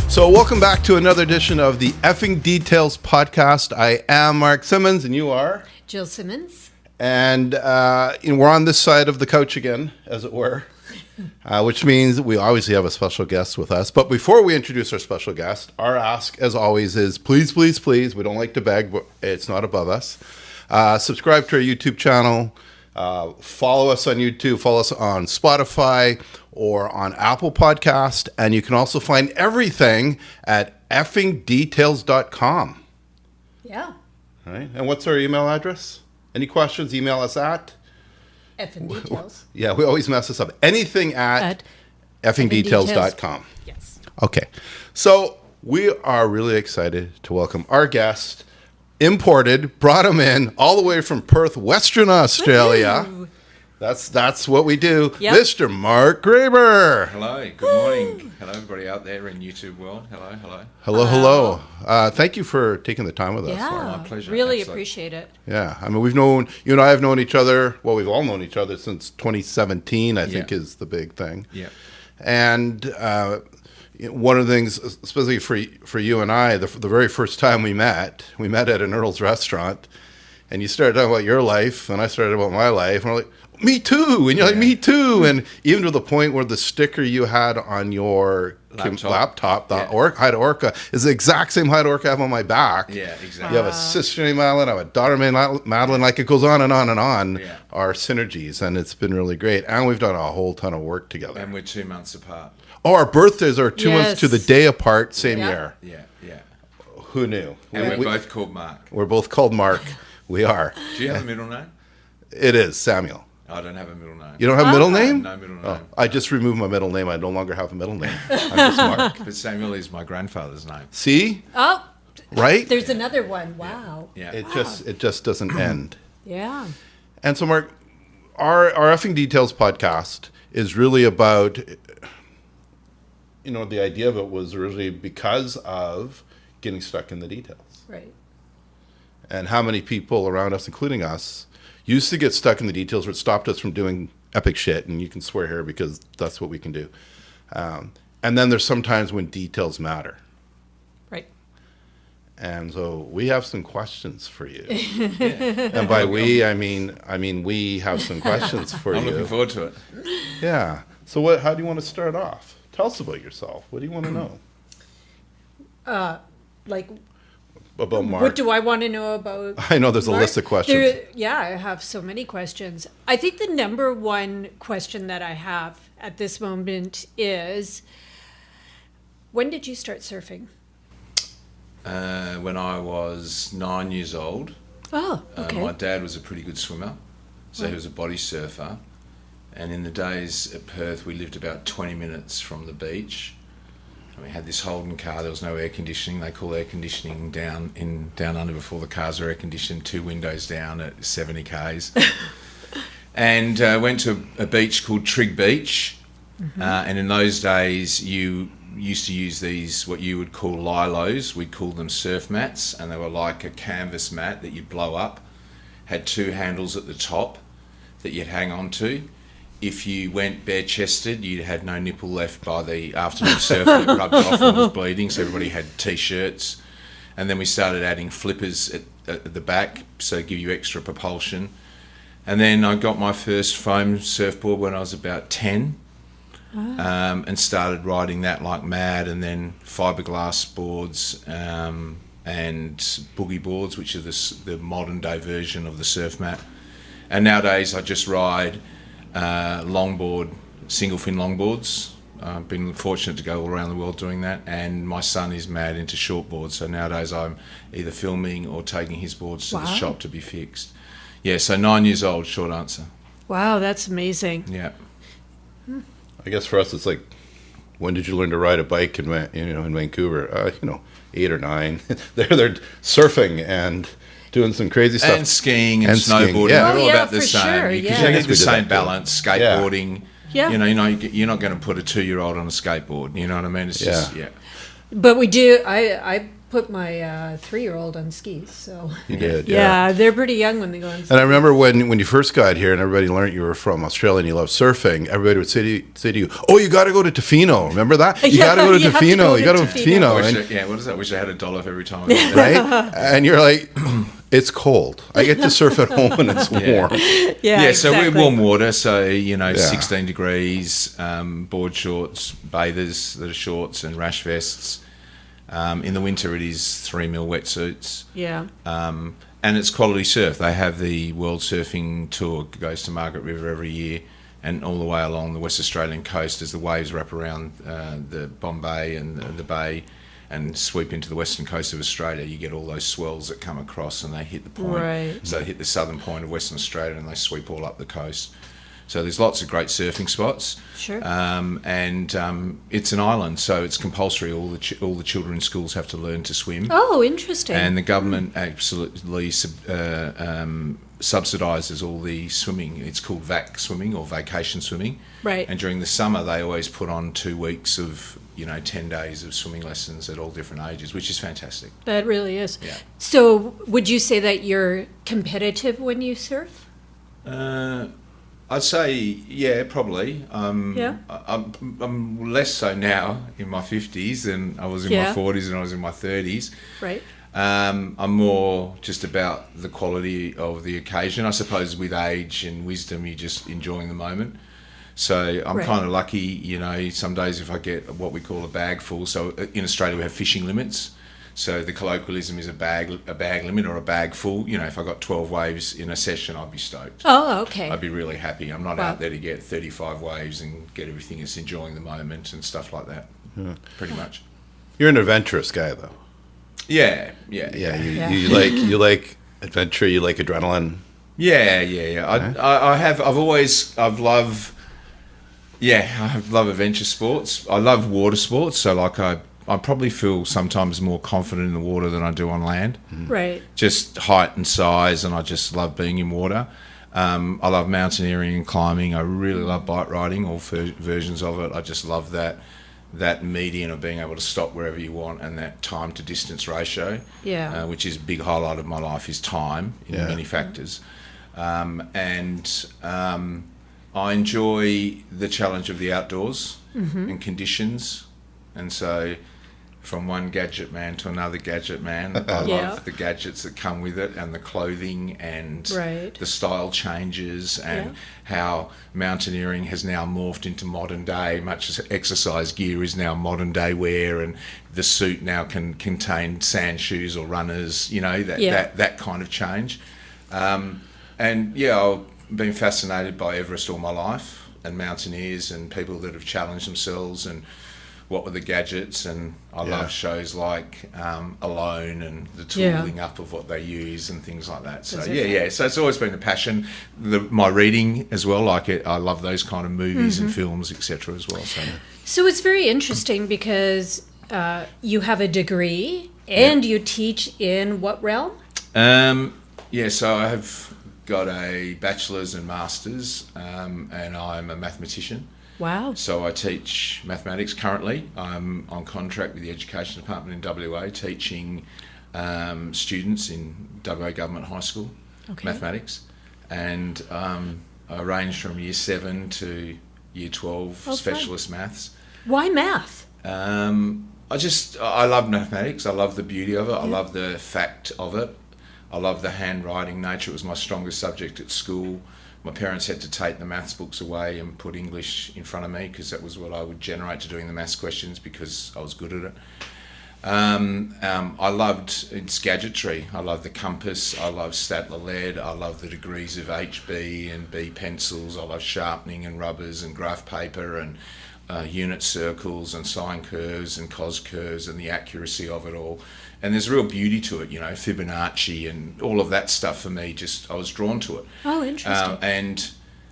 So welcome back to another edition of the Effing Details Podcast. I am Mark Simmons, and you are? Jill Simmons. And we're on this side of the couch again, as it were, which means we obviously have a special guest with us. But before we introduce our special guest, our ask, as always, is please, please, please, we don't like to beg, but it's not above us. Subscribe to our YouTube channel. Follow us on YouTube. Follow us on Spotify or on Apple Podcast. And you can also find everything at effingdetails.com. Yeah. All right. And what's our email address? Any questions, email us at? Effing Details. Yeah, we always mess this up. Anything at effingdetails.com. Yes. Okay. So we are really excited to welcome our guest, brought him in all the way from Perth, Western Australia. Woo-hoo. That's what we do. Yep. Mr. Mark Graber. Hello, good morning. Hello, everybody out there in YouTube world. Hello. Hello. Thank you for taking the time with us. Yeah. Mark. My pleasure. Really Absolutely. appreciate it. Yeah. I mean, you and I have known each other. Well, we've all known each other since 2017, I think is the big thing. Yeah. And one of the things, especially for you and I, the very first time we met at an Earl's restaurant, and you started talking about your life, and I started about my life, and we're like, me too, and you're like, me too, and even to the point where the sticker you had on your laptop, the Haida Orca, is the exact same Haida Orca I have on my back. Yeah, exactly. You have a sister named Madeline, I have a daughter named Madeline, like it goes on and on and on, our synergies, and it's been really great, and we've done a whole ton of work together. And we're 2 months apart. Oh, our birthdays are 2 months to the day apart, same year. Yeah. Who knew? And we're both called Mark. We're both called Mark. We are. Do you have a middle name? It is Samuel. I don't have a middle name. You don't have a middle name? No middle name. Oh, I just removed my middle name. I no longer have a middle name. I'm just Mark. But Samuel is my grandfather's name. See? Oh, Right? there's another one. Wow. Yeah. It just doesn't end. Yeah. And so, Mark, our Effing Details podcast is really about, the idea of it was really because of getting stuck in the details. Right. And how many people around us, including us, used to get stuck in the details, which stopped us from doing epic shit. And you can swear here because that's what we can do. And then there's sometimes when details matter. Right. And so we have some questions for you. And by we, I mean we have some questions for you. I'm looking forward to it. Yeah. So how do you want to start off? Tell us about yourself. What do you want to know? About Mark. What do I want to know about I know there's Mark? a list of questions. I have so many questions. I think the number one question that I have at this moment is, when did you start surfing? When I was 9 years old. Oh, okay. My dad was a pretty good swimmer, so he was a body surfer. And in the days at Perth, we lived about 20 minutes from the beach. And we had this Holden car. There was no air conditioning. They call air conditioning down under before the cars are air conditioned, 2 windows down at 70 k's. And went to a beach called Trig Beach. Mm-hmm. And in those days, you used to use these, what you would call lilos. We'd call them surf mats, and they were like a canvas mat that you'd blow up. Had 2 handles at the top that you'd hang on to. If you went bare-chested, you had no nipple left by the afternoon surf. It rubbed off and was bleeding, so everybody had T-shirts. And then we started adding flippers at the back, so give you extra propulsion. And then I got my first foam surfboard when I was about 10, and started riding that like mad, and then fiberglass boards and boogie boards, which are the modern-day version of the surf mat. And nowadays I just ride longboard, single fin longboards. I've been fortunate to go all around the world doing that, and my son is mad into shortboards, so nowadays I'm either filming or taking his boards to the shop to be fixed. Yeah, so 9 years old, short answer. Wow, that's amazing. Yeah. I guess for us, it's like, when did you learn to ride a bike in Vancouver? 8 or 9. they're surfing and doing some crazy stuff. And skiing and snowboarding. Yeah. They're all about the same. Sure, Because you need the same balance, skateboarding. Yeah. You're not going to put a 2-year-old on a skateboard. You know what I mean? It's just, But we do, I put my 3-year-old on skis. So You did, yeah, they're pretty young when they go on skis. And I remember when you first got here and everybody learned you were from Australia and you love surfing, everybody would say to you, "Oh, you got to go to Tofino." Remember that? You got to go to you have to Tofino. go You got to go to to Tofino. Tofino. Yeah, what is that? Wish I had $1 every time I went there. Right? And you're like, it's cold. I get to surf at home when it's warm. Yeah, So we're exactly. warm water, so, Yeah. 16 degrees, board shorts, bathers that are shorts and rash vests. In the winter it is 3mm wetsuits. Yeah. And it's quality surf. They have the World Surfing Tour, goes to Margaret River every year, and all the way along the West Australian coast as the waves wrap around the Bombay and the bay and sweep into the western coast of Australia. You get all those swells that come across and they hit the point. Right. So they hit the southern point of Western Australia and they sweep all up the coast. So there's lots of great surfing spots. Sure. And it's an island, so it's compulsory. All the children in schools have to learn to swim. Oh, interesting. And the government absolutely subsidises all the swimming. It's called VAC swimming or vacation swimming. Right. And during the summer, they always put on 2 weeks of 10 days of swimming lessons at all different ages, which is fantastic. That really is. Yeah. So would you say that you're competitive when you surf? I'd say, yeah, probably. Yeah. I'm less so now in my 50s than I was in Yeah. my 40s and I was in my 30s. Right. I'm more just about the quality of the occasion. I suppose with age and wisdom, you're just enjoying the moment. So I'm Right. kind of lucky, some days if I get what we call a bag full. So in Australia, we have fishing limits. So the colloquialism is a bag limit or a bag full. If I got 12 waves in a session, I'd be stoked. Oh, okay. I'd be really happy. I'm not Wow. out there to get 35 waves and get everything. It's enjoying the moment and stuff like that, pretty much. You're an adventurous guy, though. Yeah. Yeah, Yeah. you like adventure, you like adrenaline. Yeah. I love adventure sports. I love water sports. So I probably feel sometimes more confident in the water than I do on land. Right. Just height and size, and I just love being in water. I love mountaineering and climbing. I really love bike riding, all versions of it. I just love that median of being able to stop wherever you want and that time to distance ratio, Yeah. which is a big highlight of my life, is time in Yeah. many factors. I enjoy the challenge of the outdoors and conditions. And so from one gadget man to another gadget man, I Yeah. love the gadgets that come with it and the clothing and Right. the style changes and how mountaineering has now morphed into modern day, much as exercise gear is now modern day wear, and the suit now can contain sand shoes or runners, that kind of change. I've been fascinated by Everest all my life and mountaineers and people that have challenged themselves and what were the gadgets, and I love shows like Alone and the tooling up of what they use and things like that. So so it's always been a passion. My reading as well, I love those kind of movies and films, etc. as well. So it's very interesting because you have a degree and you teach in what realm? So I have got a bachelor's and master's, and I'm a mathematician. Wow. So I teach mathematics currently. I'm on contract with the Education Department in WA, teaching students in WA Government High School mathematics, and I range from year 7 to year 12 specialist maths. Why math? I love mathematics. I love the beauty of it. I love the fact of it. I love the handwriting nature. It was my strongest subject at school. My parents had to take the maths books away and put English in front of me because that was what I would generate to doing the maths questions because I was good at it. I loved its gadgetry. I love the compass. I love Statler lead. I love the degrees of HB and B pencils. I love sharpening and rubbers and graph paper and unit circles and sine curves and cos curves and the accuracy of it all. And there's real beauty to it, Fibonacci and all of that stuff for me. I was drawn to it. Oh, interesting. And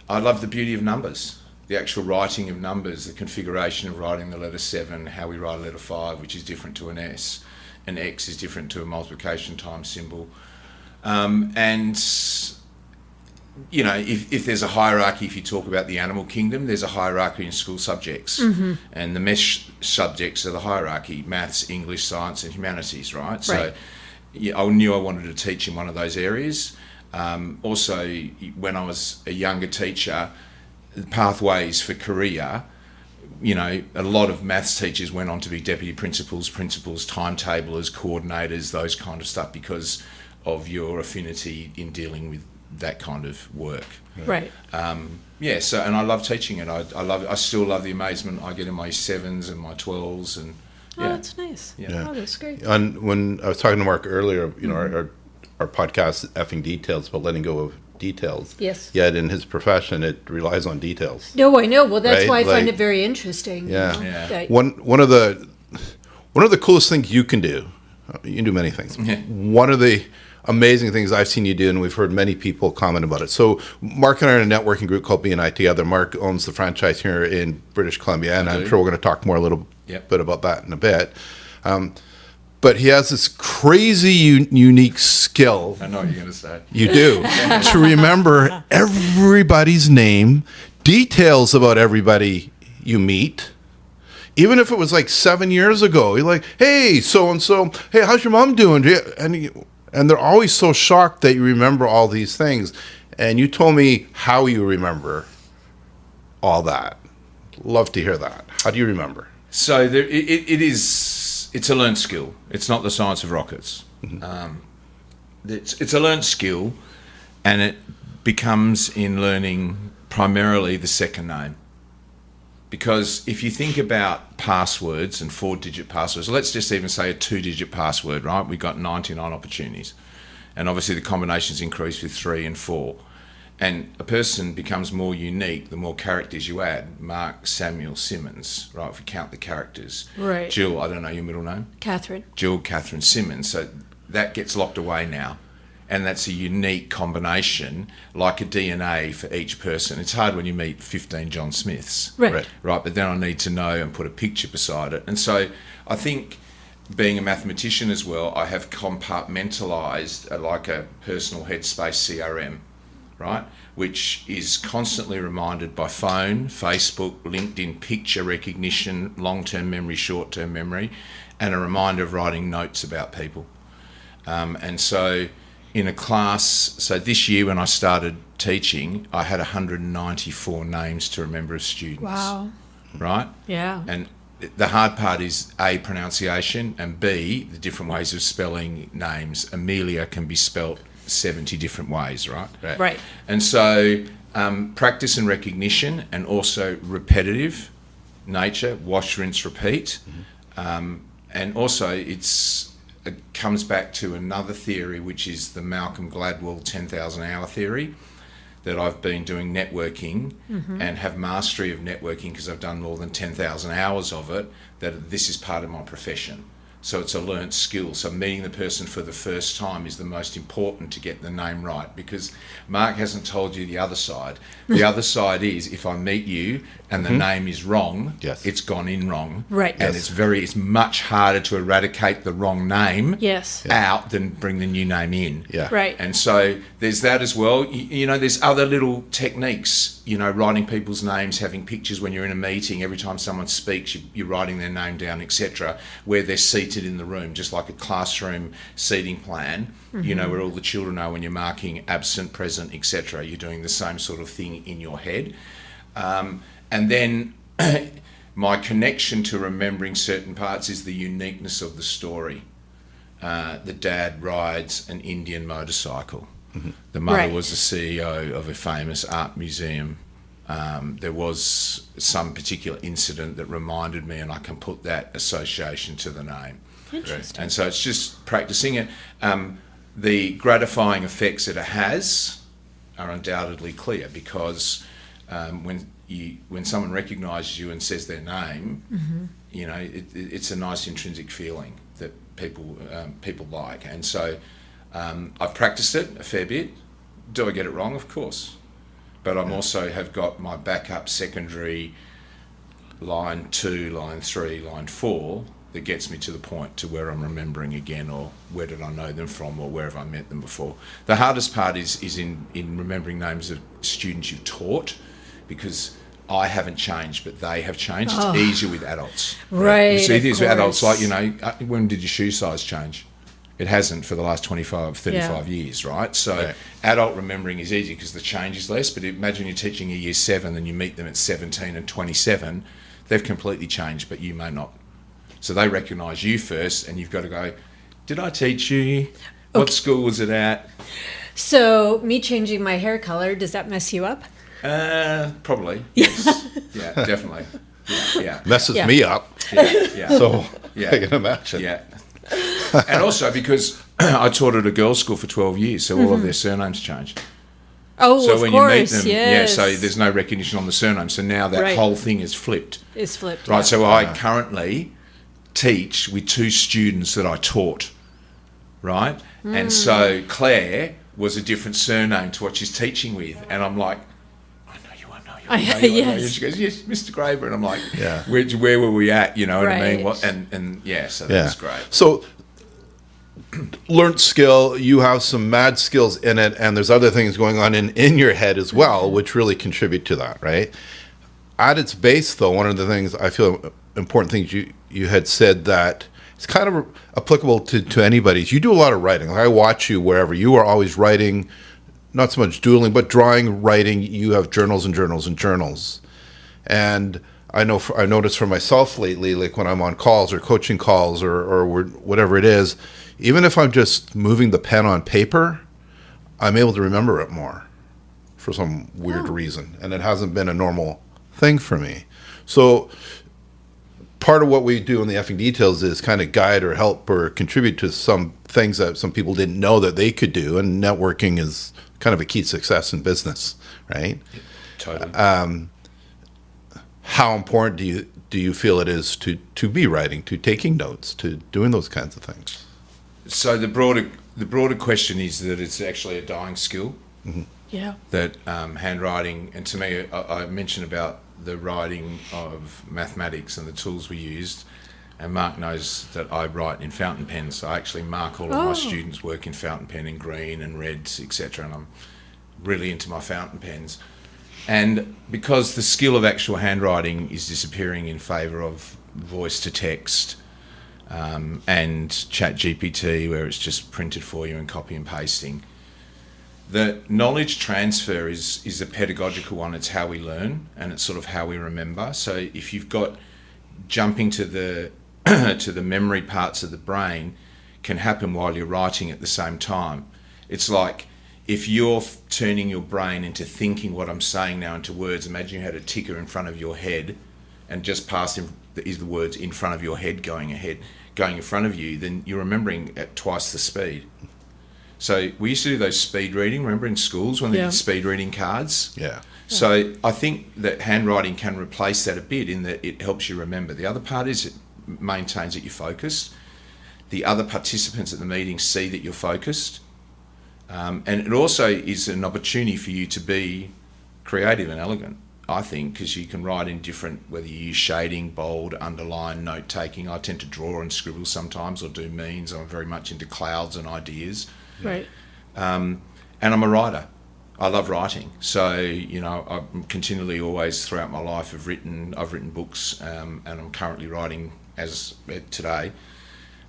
I love the beauty of numbers, the actual writing of numbers, the configuration of writing the letter 7, how we write a letter 5, which is different to an S. An X is different to a multiplication times symbol. And you know, if there's a hierarchy, if you talk about the animal kingdom, there's a hierarchy in school subjects. And the mesh subjects are the hierarchy: maths, English, science, and humanities, right? So yeah, I knew I wanted to teach in one of those areas. Also, when I was a younger teacher, pathways for career, you know, a lot of maths teachers went on to be deputy principals, timetablers, coordinators, those kind of stuff, because of your affinity in dealing with that kind of work. Right. Yeah, so, and I love teaching it. I still love the amazement I get in my 7s and my 12s, and Oh, that's nice. Yeah. Oh, that's great. And when I was talking to Mark earlier, you know, our podcast, Effing Details, about letting go of details. Yes. Yet in his profession, it relies on details. No, I know. Well, that's Right? why I find Like- it very interesting. Yeah. You know, Yeah. that- One of the coolest things you can do. You can do many things. Yeah. One of the amazing things I've seen you do, and we've heard many people comment about it. So Mark and I are in a networking group called B&I Together. Mark owns the franchise here in British Columbia, and I'm do. sure we're going to talk more a little Yep. bit about that in a bit. But he has this crazy unique skill. I know what you're going to say. You do. To remember everybody's name, details about everybody you meet. Even if it was like 7 years ago, you're like, hey, so-and-so, hey, how's your mom doing? And they're always so shocked that you remember all these things. And you told me how you remember all that. Love to hear that. How do you remember? So it's a learned skill. It's not the science of rockets. It's a learned skill, and it becomes in learning primarily the second name. Because if you think about passwords and 4-digit passwords, let's just even say a 2-digit password, right? We've got 99 opportunities. And obviously the combinations increase with 3 and 4. And a person becomes more unique the more characters you add. Mark Samuel Simmons, right, if we count the characters. Right. Jill, I don't know your middle name. Catherine. Jill Catherine Simmons. So that gets locked away now. And that's a unique combination, like a DNA for each person. It's hard when you meet 15 John Smiths. Right. Right, but then I need to know and put a picture beside it. And so I think, being a mathematician as well, I have compartmentalised like a personal headspace CRM, right, which is constantly reminded by phone, Facebook, LinkedIn, picture recognition, long-term memory, short-term memory, and a reminder of writing notes about people. And so in a class, so this year when I started teaching, I had 194 names to remember of students. Wow. Right? Yeah. And the hard part is A, pronunciation, and B, the different ways of spelling names. Amelia can be spelt 70 different ways, right? Right. And so practice and recognition, and also repetitive nature, wash, rinse, repeat. And also it comes back to another theory, which is the Malcolm Gladwell 10,000 hour theory, that I've been doing networking and have mastery of networking because I've done more than 10,000 hours of it, that this is part of my profession. So it's a learnt skill. So meeting the person for the first time is the most important to get the name right, because Mark hasn't told you the other side. The other side is, if I meet you and the name is wrong, Yes. it's gone in wrong. Right. And Yes. it's much harder to eradicate the wrong name Yes. out than bring the new name in. Yeah. Right. And so there's that as well. You know, there's other little techniques, you know, writing people's names, having pictures when you're in a meeting. Every time someone speaks, you're writing their name down, etc., where they're seated in the room, just like a classroom seating plan, you know, where all the children are when you're marking absent, present, etc. You're doing the same sort of thing in your head. And then my connection to remembering certain parts is the uniqueness of the story. The dad rides an Indian motorcycle. The mother Right. was the CEO of a famous art museum. There was some particular incident that reminded me, and I can put that association to the name. Interesting. And so it's just practicing it. The gratifying effects that it has are undoubtedly clear, because when someone recognises you and says their name, you know, it's a nice intrinsic feeling that people like. And so I've practiced it a fair bit. Do I get it wrong? Of course. But I'm also have got my backup secondary line 2, line 3, line 4. that gets me to the point to where I'm remembering again, or where did I know them from, or where have I met them before. The hardest part is in remembering names of students you've taught, because I haven't changed, but they have changed. It's easier with adults. Right, You see of things with adults, like, course. when did your shoe size change? It hasn't for the last 25, 35 years, right? So adult remembering is easy because the change is less, but imagine you're teaching a year 7 and you meet them at 17 and 27, they've completely changed, but you may not. So they recognise you first, and you've got to go, did I teach you? What school was it at? So me changing my hair color, does that mess you up? Probably. Yes. Yeah, definitely. Yeah. Messes me up. Yeah. So Yeah. I can imagine. Yeah. And also because I taught at a girls' school for 12 years, so all of their surnames changed. Oh, So of when course, you meet them, yes. so there's no recognition on the surname. So now that whole thing is flipped. It's flipped. Right, yeah. so I currently teach with 2 students that I taught, right? And so Claire was a different surname to what she's teaching with. And I'm like, I know you. I know you. Yes. She goes, yes, Mr. Graber. And I'm like, Yeah. where were we at? You know what I mean? Right. So that was great. So, learned skill, you have some mad skills in it, and there's other things going on in your head as well, which really contribute to that, right? At its base, though, one of the things I feel important things you had said that it's kind of applicable to anybody is you do a lot of writing. Like I watch you wherever. You are always writing, not so much doodling, but drawing, writing. You have journals and journals and journals. And I noticed for myself lately, like when I'm on calls or coaching calls or whatever it is, even if I'm just moving the pen on paper, I'm able to remember it more for some weird reason. And it hasn't been a normal thing for me. So part of what we do in the Effing Details is kind of guide or help or contribute to some things that some people didn't know that they could do. And networking is kind of a key to success in business, right? Totally. How important do you feel it is to be writing, to taking notes, to doing those kinds of things? So the broader question is that it's actually a dying skill. Mm-hmm. Yeah. That handwriting, and to me, I mentioned about the writing of mathematics and the tools we used, and Mark knows that I write in fountain pens. So I actually mark all of my students' work in fountain pen in green and reds, etc. And I'm really into my fountain pens. And because the skill of actual handwriting is disappearing in favour of voice to text and ChatGPT, where it's just printed for you and copy and pasting, the knowledge transfer is a pedagogical one. It's how we learn, and it's sort of how we remember. So if you've got jumping to the to the memory parts of the brain can happen while you're writing at the same time. It's like if you're turning your brain into thinking what I'm saying now into words. Imagine you had a ticker in front of your head, and just past is the words in front of your head going in front of you. Then you're remembering at twice the speed. So we used to do those speed reading, remember in schools when they did speed reading cards? Yeah. So I think that handwriting can replace that a bit in that it helps you remember. The other part is it maintains that you're focused. The other participants at the meeting see that you're focused. And it also is an opportunity for you to be creative and elegant, I think, because you can write in different, whether you use shading, bold, underline, note-taking. I tend to draw and scribble sometimes or do means. I'm very much into clouds and ideas. Right. And I'm a writer. I love writing. So, you know, I'm continually always throughout my life I've written books, and I'm currently writing as today.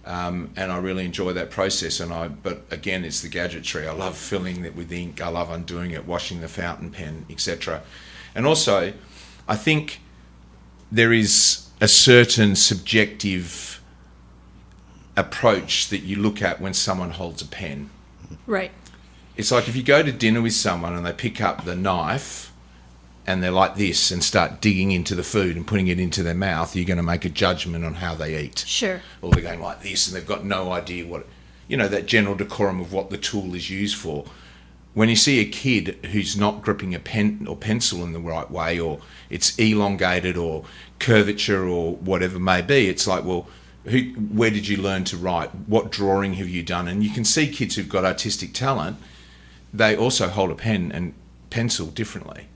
And I really enjoy that process. But again, it's the gadgetry. I love filling it with ink. I love undoing it, washing the fountain pen, etc. And also, I think there is a certain subjective approach that you look at when someone holds a pen. Right. It's like if you go to dinner with someone and they pick up the knife and they're like this and start digging into the food and putting it into their mouth, you're going to make a judgment on how they eat. Sure. Or they're going like this and they've got no idea what, that general decorum of what the tool is used for. When you see a kid who's not gripping a pen or pencil in the right way, or it's elongated or curvature or whatever it may be, it's like, well, where did you learn to write? What drawing have you done? And you can see kids who've got artistic talent, they also hold a pen and pencil differently.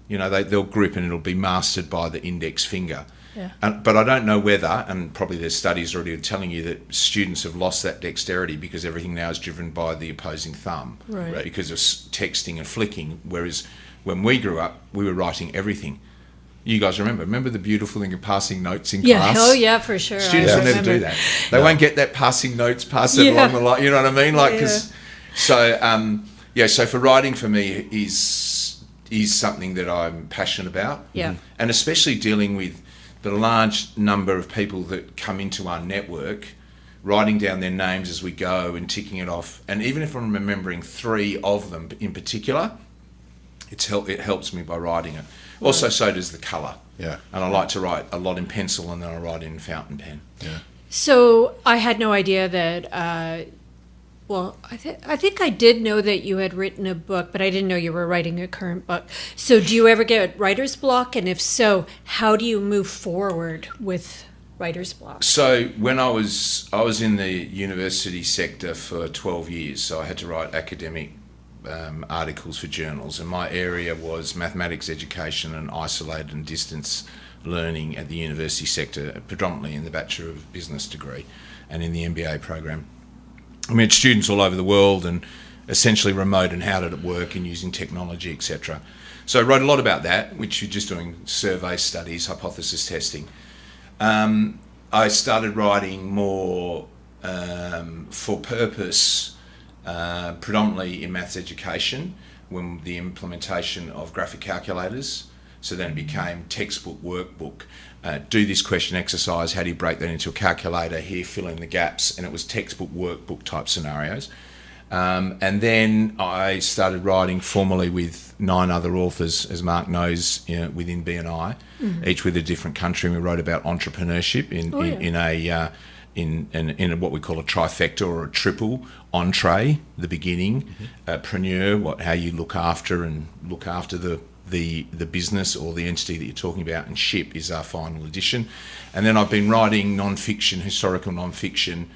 They'll grip and it'll be mastered by the index finger. Yeah. But I don't know whether, and probably there's studies already telling you that students have lost that dexterity because everything now is driven by the opposing thumb, Right. because of texting and flicking, whereas when we grew up, we were writing everything. You guys remember the beautiful thing of passing notes in class? Oh yeah, for sure. Students I will never remember. do that. They won't get that passing notes, pass it along the line. You know what I mean? Like, so for writing for me is something that I'm passionate about. Yeah. And especially dealing with the large number of people that come into our network, writing down their names as we go and ticking it off. And even if I'm remembering 3 of them in particular, it helps me by writing it. Also, so does the colour. Yeah. And I like to write a lot in pencil, and then I write in fountain pen. Yeah. So I had no idea that. I think I did know that you had written a book, but I didn't know you were writing a current book. So do you ever get writer's block? And if so, how do you move forward with writer's block? So when I was in the university sector for 12 years, so I had to write academic articles for journals, and my area was mathematics education and isolated and distance learning at the university sector, predominantly in the Bachelor of Business degree and in the MBA program. I mean, it's students all over the world and essentially remote and how did it work and using technology, etc. So I wrote a lot about that, which you're just doing survey studies, hypothesis testing. I started writing more for purpose, predominantly in maths education, when the implementation of graphic calculators. So then it became textbook, workbook, do this question exercise, how do you break that into a calculator, here fill in the gaps, and it was textbook, workbook type scenarios. And then I started writing formally with 9 other authors, as Mark knows, within BNI, each with a different country. And we wrote about entrepreneurship in what we call a trifecta or a triple: entree, the beginning, preneur, how you look after the business or the entity that you're talking about, and ship is our final edition. And then I've been writing non-fiction, historical non-fiction,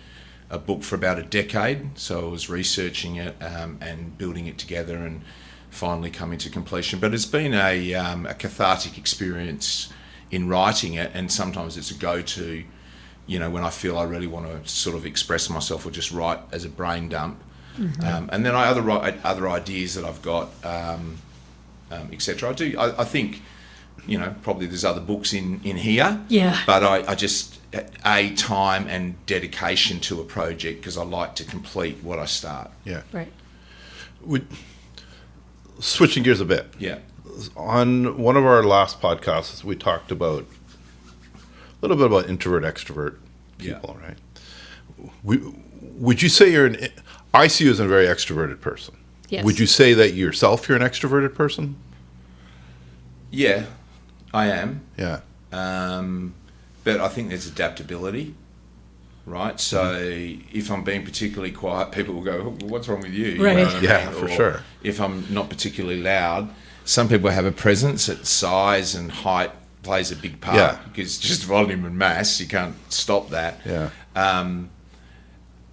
a book for about a decade. So I was researching it and building it together and finally coming to completion. But it's been a cathartic experience in writing it, and sometimes it's a go-to, when I feel I really want to sort of express myself or just write as a brain dump. And then I write other ideas that I've got, etc. I think, probably there's other books in here. Yeah. But I just, time and dedication to a project, because I like to complete what I start. Yeah. Right. Switching gears a bit. Yeah. On one of our last podcasts, we talked about a little bit about introvert, extrovert people, right? Would you say I see you as a very extroverted person. Yes. Would you say that yourself you're an extroverted person? Yeah, I am. Yeah. But I think there's adaptability, right? So if I'm being particularly quiet, people will go, what's wrong with you? You Right. know what I Yeah, mean? for Or sure. If I'm not particularly loud, some people have a presence that size and height plays a big part. Yeah. Because just volume and mass, you can't stop that. Yeah.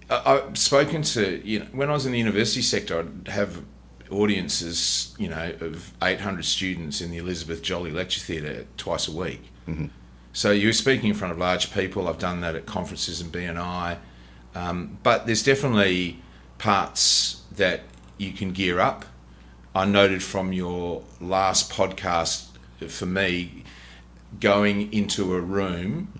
I've spoken to, when I was in the university sector, I'd have audiences, of 800 students in the Elizabeth Joly Lecture Theatre twice a week. Mm-hmm. So you're speaking in front of large people. I've done that at conferences and BNI. But there's definitely parts that you can gear up. I noted from your last podcast, for me, going into a room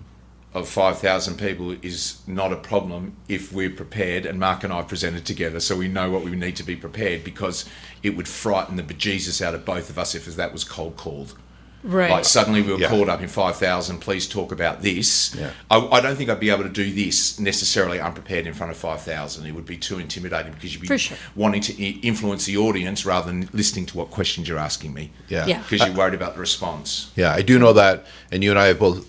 of 5,000 people is not a problem if we're prepared, and Mark and I presented together, so we know what we need to be prepared, because it would frighten the bejesus out of both of us if that was cold called. Right. Like suddenly we were called up in 5,000, please talk about this. Yeah. I don't think I'd be able to do this necessarily unprepared in front of 5,000. It would be too intimidating, because you'd be wanting to influence the audience rather than listening to what questions you're asking me. Yeah. Because you're worried about the response. Yeah, I do know that, and you and I have both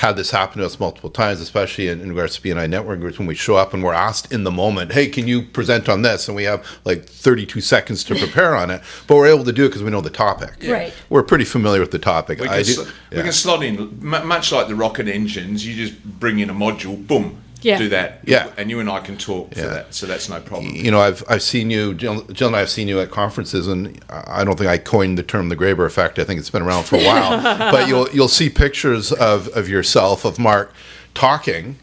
had this happen to us multiple times, especially in regards to BNI network groups, when we show up and we're asked in the moment, hey, can you present on this? And we have like 32 seconds to prepare on it, but we're able to do it because we know the topic. Yeah. Right. We're pretty familiar with the topic. We can slot in, much like the rocket engines, you just bring in a module, boom, Yeah. do that. Yeah. And you and I can talk for that, so that's no problem. You know, I've seen you, Jill and I have seen you at conferences, and I don't think I coined the term the Graeber effect. I think it's been around for a while. But you'll see pictures of yourself, of Mark, talking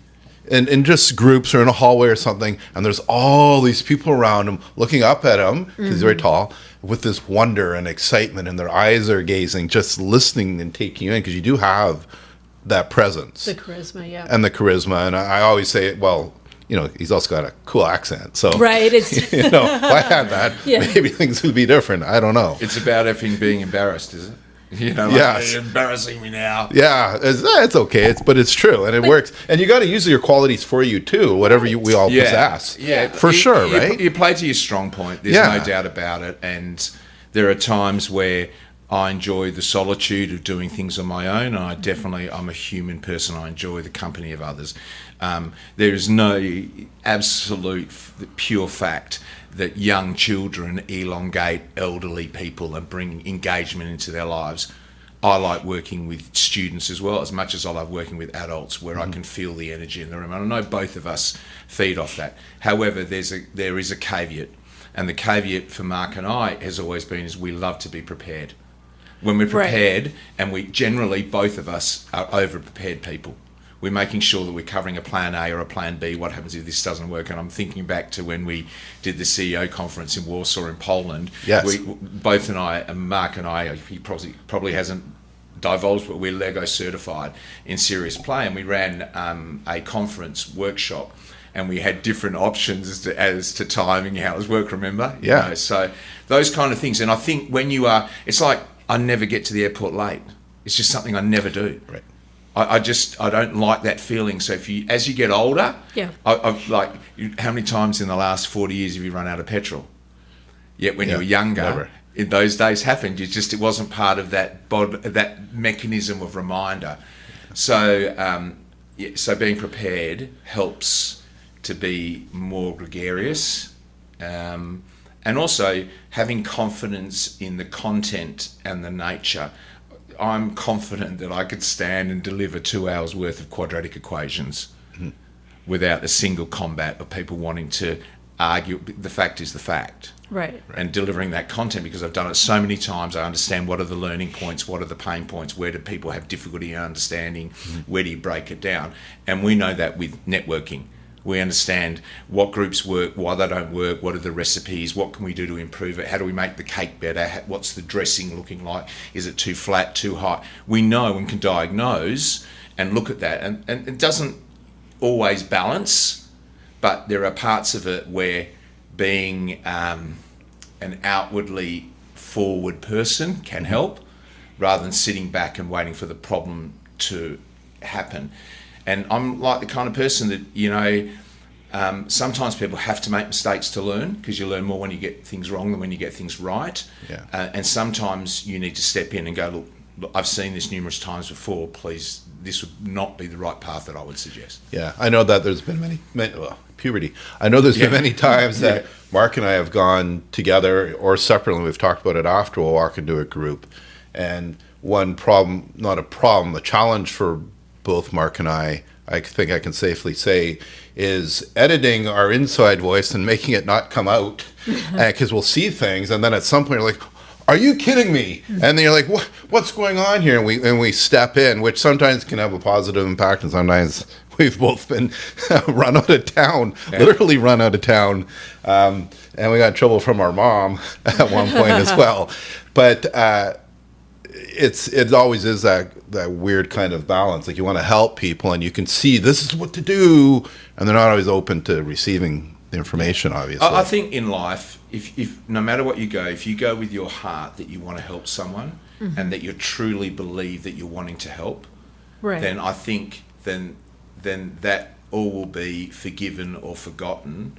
in just groups or in a hallway or something, and there's all these people around him looking up at him, because he's very tall, with this wonder and excitement, and their eyes are gazing, just listening and taking you in, because you do have that presence. The charisma, yeah. And the charisma. And I always say, well, you know, he's also got a cool accent. So, Right. It's you know, if I had that, maybe things would be different. I don't know. It's about effing being embarrassed, is it? You know, like, Yes. you're embarrassing me now. Yeah, it's okay. But it's true, and it works. And you got to use your qualities for you too. Whatever we all possess. Yeah, for sure, right? You play to your strong point. There's no doubt about it. And there are times where I enjoy the solitude of doing things on my own. I'm a human person. I enjoy the company of others. There is no absolute pure fact that young children elongate elderly people and bring engagement into their lives. I like working with students as well, as much as I love working with adults, where I can feel the energy in the room. And I know both of us feed off that. However, there is a caveat. And the caveat for Mark and I has always been is we love to be prepared. When we're prepared, and we generally, both of us, are over-prepared people. We're making sure that we're covering a plan A or a plan B. What happens if this doesn't work? And I'm thinking back to when we did the CEO conference in Warsaw in Poland. Yes. Both and I, and Mark and I, he probably hasn't divulged, but we're Lego certified in serious play. And we ran a conference workshop, and we had different options as to timing, how it was work, remember? Yeah. You know, so those kind of things. And I think when you are, it's like I never get to the airport late. It's just something I never do. Right. I don't like that feeling. So as you get older, I've how many times in the last 40 years have you run out of petrol? Yet when you were younger, in those days happened. It wasn't part of that mechanism of reminder. So so being prepared helps to be more gregarious, and also having confidence in the content and the nature. I'm confident that I could stand and deliver 2 hours worth of quadratic equations without a single combat of people wanting to argue. The fact is the fact. Right. And delivering that content, because I've done it so many times, I understand what are the learning points, what are the pain points, where do people have difficulty in understanding, where do you break it down? And we know that with networking. We understand what groups work, why they don't work, what are the recipes, what can we do to improve it, how do we make the cake better, what's the dressing looking like, is it too flat, too hot? We know and can diagnose and look at that. And it doesn't always balance, but there are parts of it where being an outwardly forward person can help, rather than sitting back and waiting for the problem to happen. And I'm like the kind of person that, you know, sometimes people have to make mistakes to learn, because you learn more when you get things wrong than when you get things right. Yeah. And sometimes you need to step in and go, look, I've seen this numerous times before, please, this would not be the right path that I would suggest. Yeah, I know that there's been many puberty. I know there's been many times that Mark and I have gone together or separately. We've talked about it after we'll walk into a group. And one problem, not a problem, a challenge for both Mark and I think I can safely say, is editing our inside voice and making it not come out, because we'll see things, and then at some point you're like, are you kidding me? And then you're like, what's going on here? And we step in, which sometimes can have a positive impact, and sometimes we've both been run out of town, literally run out of town, and we got in trouble from our mom at one point as well. But it always is that weird kind of balance. Like, you want to help people, and you can see this is what to do, and they're not always open to receiving the information, obviously. I think in life, if no matter what you go, if you go with your heart that you want to help someone, and that you truly believe that you're wanting to help, then I think then that all will be forgiven or forgotten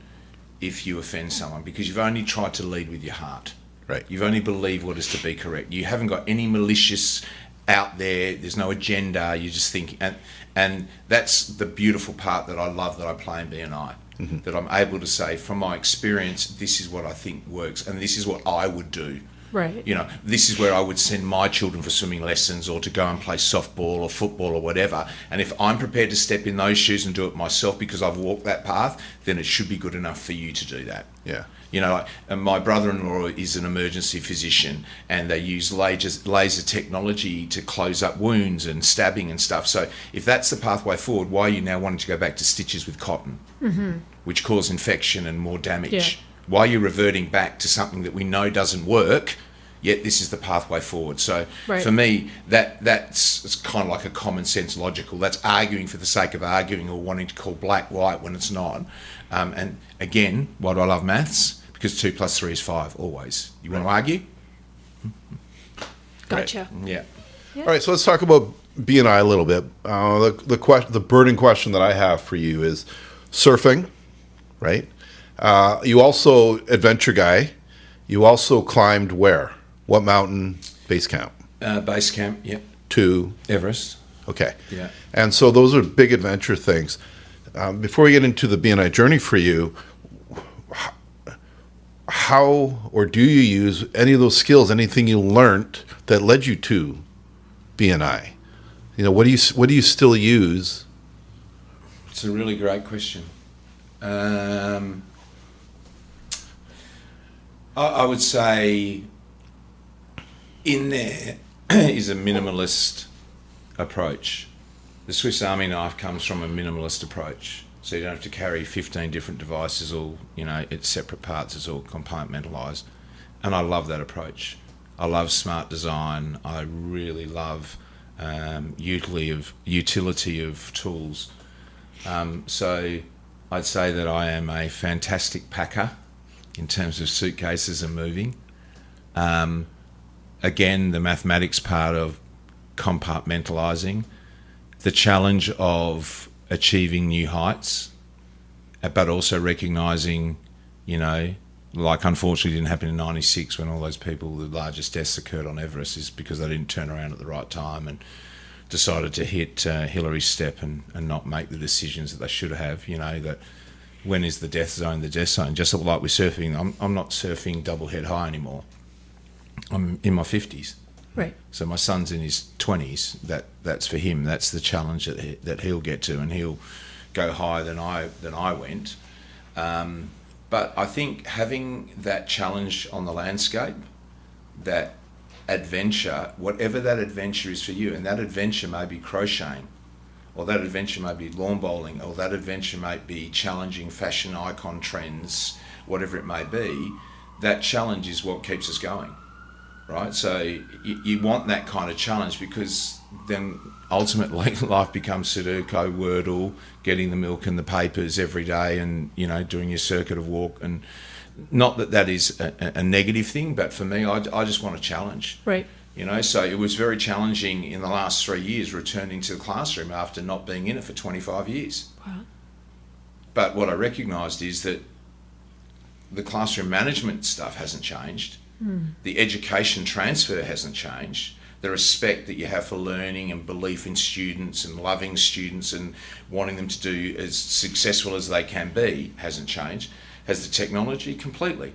if you offend someone, because you've only tried to lead with your heart. Right. You've only believed what is to be correct. You haven't got any malicious out there. There's no agenda. You just think, and that's the beautiful part that I love that I play in B&I. That I'm able to say, from my experience, this is what I think works, and this is what I would do. Right. You know, this is where I would send my children for swimming lessons or to go and play softball or football or whatever. And if I'm prepared to step in those shoes and do it myself because I've walked that path, then it should be good enough for you to do that. Yeah. You know, and my brother-in-law is an emergency physician, and they use laser technology to close up wounds and stabbing and stuff. So if that's the pathway forward, why are you now wanting to go back to stitches with cotton, which cause infection and more damage? Yeah. Why are you reverting back to something that we know doesn't work, yet this is the pathway forward? So for me, that's it's kind of like a common sense logical. That's arguing for the sake of arguing or wanting to call black white when it's not. And again, why do I love maths? Because 2 + 3 is 5, always. You want to argue? Gotcha. Yeah. All right, so let's talk about B&I a little bit. The burning question that I have for you is surfing, right? You also, adventure guy, you also climbed where? What mountain? Base camp? Base camp, yep. To? Everest. Okay. Yeah. And so those are big adventure things. Before we get into the B&I journey for you, how or do you use any of those skills, anything you learned that led you to B&I? You know, what do you still use? It's a really great question. I would say in there is a minimalist approach. The Swiss Army knife comes from a minimalist approach. So you don't have to carry 15 different devices, all, you know, it's separate parts, it's all compartmentalised. And I love that approach. I love smart design. I really love utility of tools. So I'd say that I am a fantastic packer in terms of suitcases and moving. Again, the mathematics part of compartmentalising, the challenge of achieving new heights, but also recognising, you know, like unfortunately didn't happen in 96 when all those people, the largest deaths occurred on Everest, is because they didn't turn around at the right time and decided to hit Hillary's step and not make the decisions that they should have. You know, that when is the death zone, just like with surfing. I'm not surfing double head high anymore. I'm in my 50s. Right. So my son's in his 20s. That's for him. That's the challenge that he'll get to, and he'll go higher than I went. But I think having that challenge on the landscape, that adventure, whatever that adventure is for you, and that adventure may be crocheting, or that adventure may be lawn bowling, or that adventure may be challenging fashion icon trends, whatever it may be, that challenge is what keeps us going. Right, so you want that kind of challenge, because then ultimately life becomes Sudoku, Wordle, getting the milk and the papers every day, and, you know, doing your circuit of walk. And not that is a negative thing, but for me, I just want a challenge. Right. You know, so it was very challenging in the last 3 years returning to the classroom after not being in it for 25 years. Wow. But what I recognised is that the classroom management stuff hasn't changed. The education transfer hasn't changed. The respect that you have for learning and belief in students and loving students and wanting them to do as successful as they can be hasn't changed. Has the technology? Completely.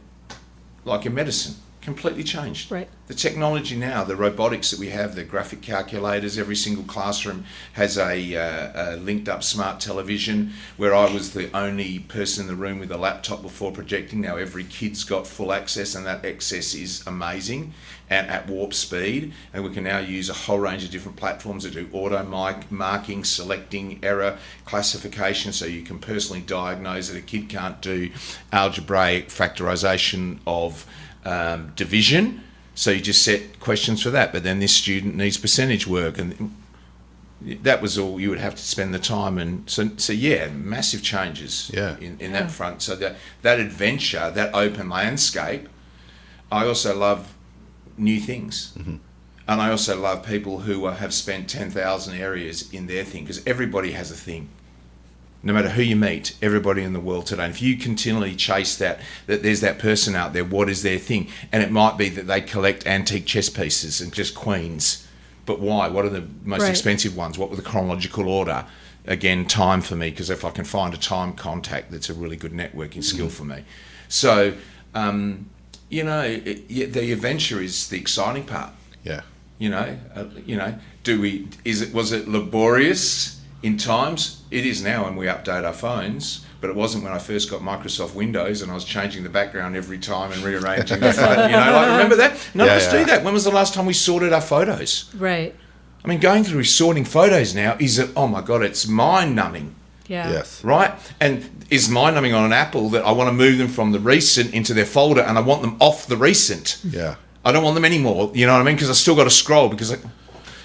Like in medicine, completely changed. Right. The technology now, the robotics that we have, the graphic calculators, every single classroom has a linked up smart television. Where I was the only person in the room with a laptop before projecting, now every kid's got full access, and that access is amazing and at warp speed. And we can now use a whole range of different platforms that do auto marking, selecting, error classification, so you can personally diagnose that a kid can't do algebraic factorization of division. So you just set questions for that, but then this student needs percentage work, and that was all you would have to spend the time. And so yeah, massive changes in that front. So that adventure, that open landscape, I also love new things. Mm-hmm. And I also love people who have spent 10,000 areas in their thing, because everybody has a thing. No matter who you meet, everybody in the world today, and if you continually chase that there's that person out there, what is their thing? And it might be that they collect antique chess pieces and just queens. But why? What are the most expensive ones? What were the chronological order? Again, time for me, because if I can find a time contact, that's a really good networking skill for me. So you know, the adventure is the exciting part. Yeah. Was it laborious in times? It is now when we update our phones, but it wasn't when I first got Microsoft Windows and I was changing the background every time and rearranging the photo. Remember that? None of us do that. When was the last time we sorted our photos? Right. I mean, going through sorting photos now oh my God, it's mind-numbing. Yeah. Yes. Right? And is mind-numbing on an Apple that I want to move them from the recent into their folder and I want them off the recent. Yeah. I don't want them anymore, you know what I mean? Because I still got to scroll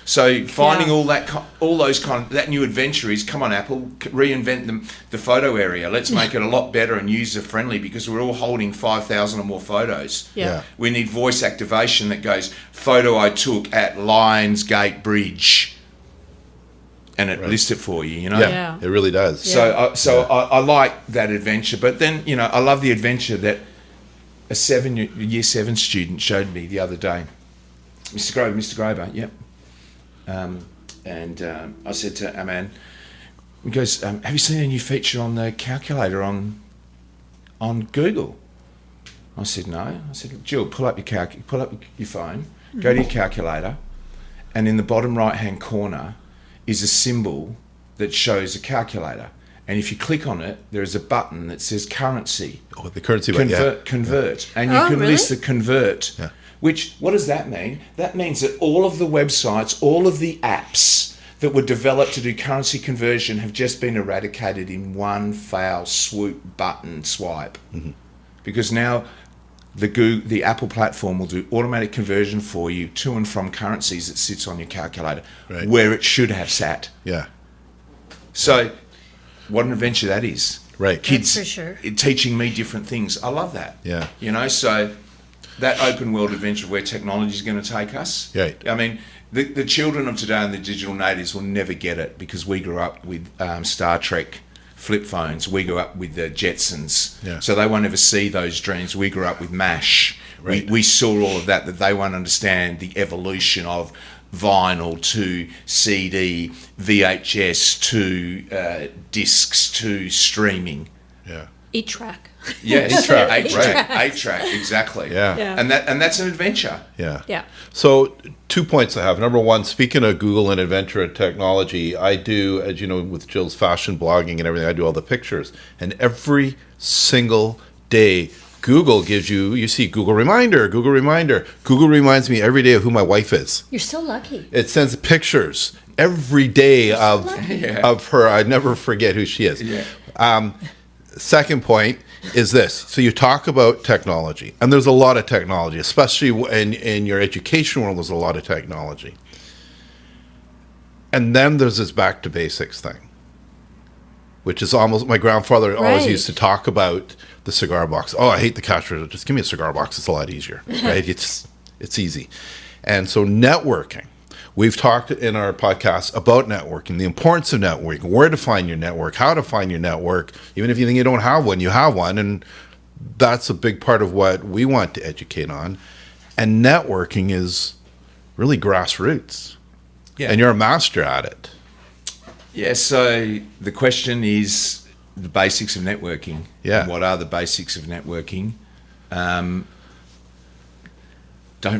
So finding that new adventure is, come on Apple, reinvent the photo area. Let's make it a lot better and user-friendly because we're all holding 5,000 or more photos. Yeah. We need voice activation that goes, photo I took at Lionsgate Bridge. And it lists it for you, you know? Yeah. It really does. Yeah. I like that adventure. But then, I love the adventure that a year 7 student showed me the other day. Mr. Grover, yep. I said to Aman, he goes, have you seen a new feature on the calculator on Google? I said, no. I said, Jill, pull up your phone, go to your calculator, and in the bottom right-hand corner is a symbol that shows a calculator. And if you click on it, there is a button that says currency. Oh, the currency button, Convert. And you can list the convert. Yeah. What does that mean? That means that all of the websites, all of the apps that were developed to do currency conversion have just been eradicated in one foul swoop button swipe. Mm-hmm. Because now the Apple platform will do automatic conversion for you to and from currencies that sits on your calculator, where it should have sat. Yeah. So what an adventure that is. Right. Kids That's for sure. teaching me different things. I love that. Yeah. So that open world adventure where technology is going to take us. Right. I mean, the children of today and the digital natives will never get it because we grew up with Star Trek flip phones. We grew up with the Jetsons. Yeah. So they won't ever see those dreams. We grew up with MASH. Right. We saw all of that they won't understand the evolution of vinyl to CD, VHS to discs to streaming. Yeah. 8-track. Yeah, 8-track. 8-track, exactly. Yeah. And that's an adventure. Yeah. Yeah. So 2 points I have. Number one, speaking of Google and adventure and technology, I do, as you know, with Jill's fashion blogging and everything, I do all the pictures. And every single day, Google gives you see Google Reminder. Google reminds me every day of who my wife is. You're so lucky. It sends pictures every day of her. I never forget who she is. Yeah. Second point is this. So you talk about technology, and there's a lot of technology, especially in your education world, there's a lot of technology. And then there's this back to basics thing, which is almost, my grandfather always used to talk about the cigar box. Oh, I hate the cash register. Just give me a cigar box. It's a lot easier, right? It's easy. And so networking. We've talked in our podcast about networking, the importance of networking, where to find your network, how to find your network. Even if you think you don't have one, you have one. And that's a big part of what we want to educate on. And networking is really grassroots. Yeah. And you're a master at it. Yeah, so the question is the basics of networking. Yeah. And what are the basics of networking? Don't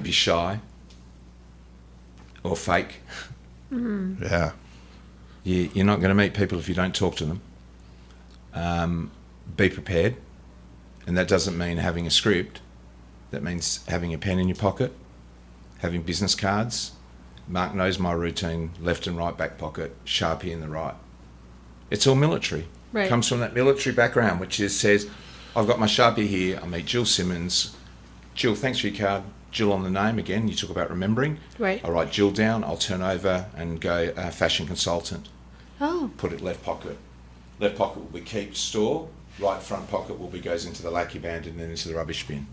be shy. Or fake. Mm-hmm. Yeah. You're not going to meet people if you don't talk to them. Be prepared. And that doesn't mean having a script. That means having a pen in your pocket, having business cards. Mark knows my routine, left and right back pocket, Sharpie in the right. It's all military. Right. Comes from that military background, which says, I've got my Sharpie here, I meet Jill Simmons. Jill, thanks for your card. Jill on the name again, you talk about remembering. Right. I write Jill down, I'll turn over and go fashion consultant. Oh. Put it left pocket. Left pocket will be keep store, right front pocket will be goes into the lackey band and then into the rubbish bin.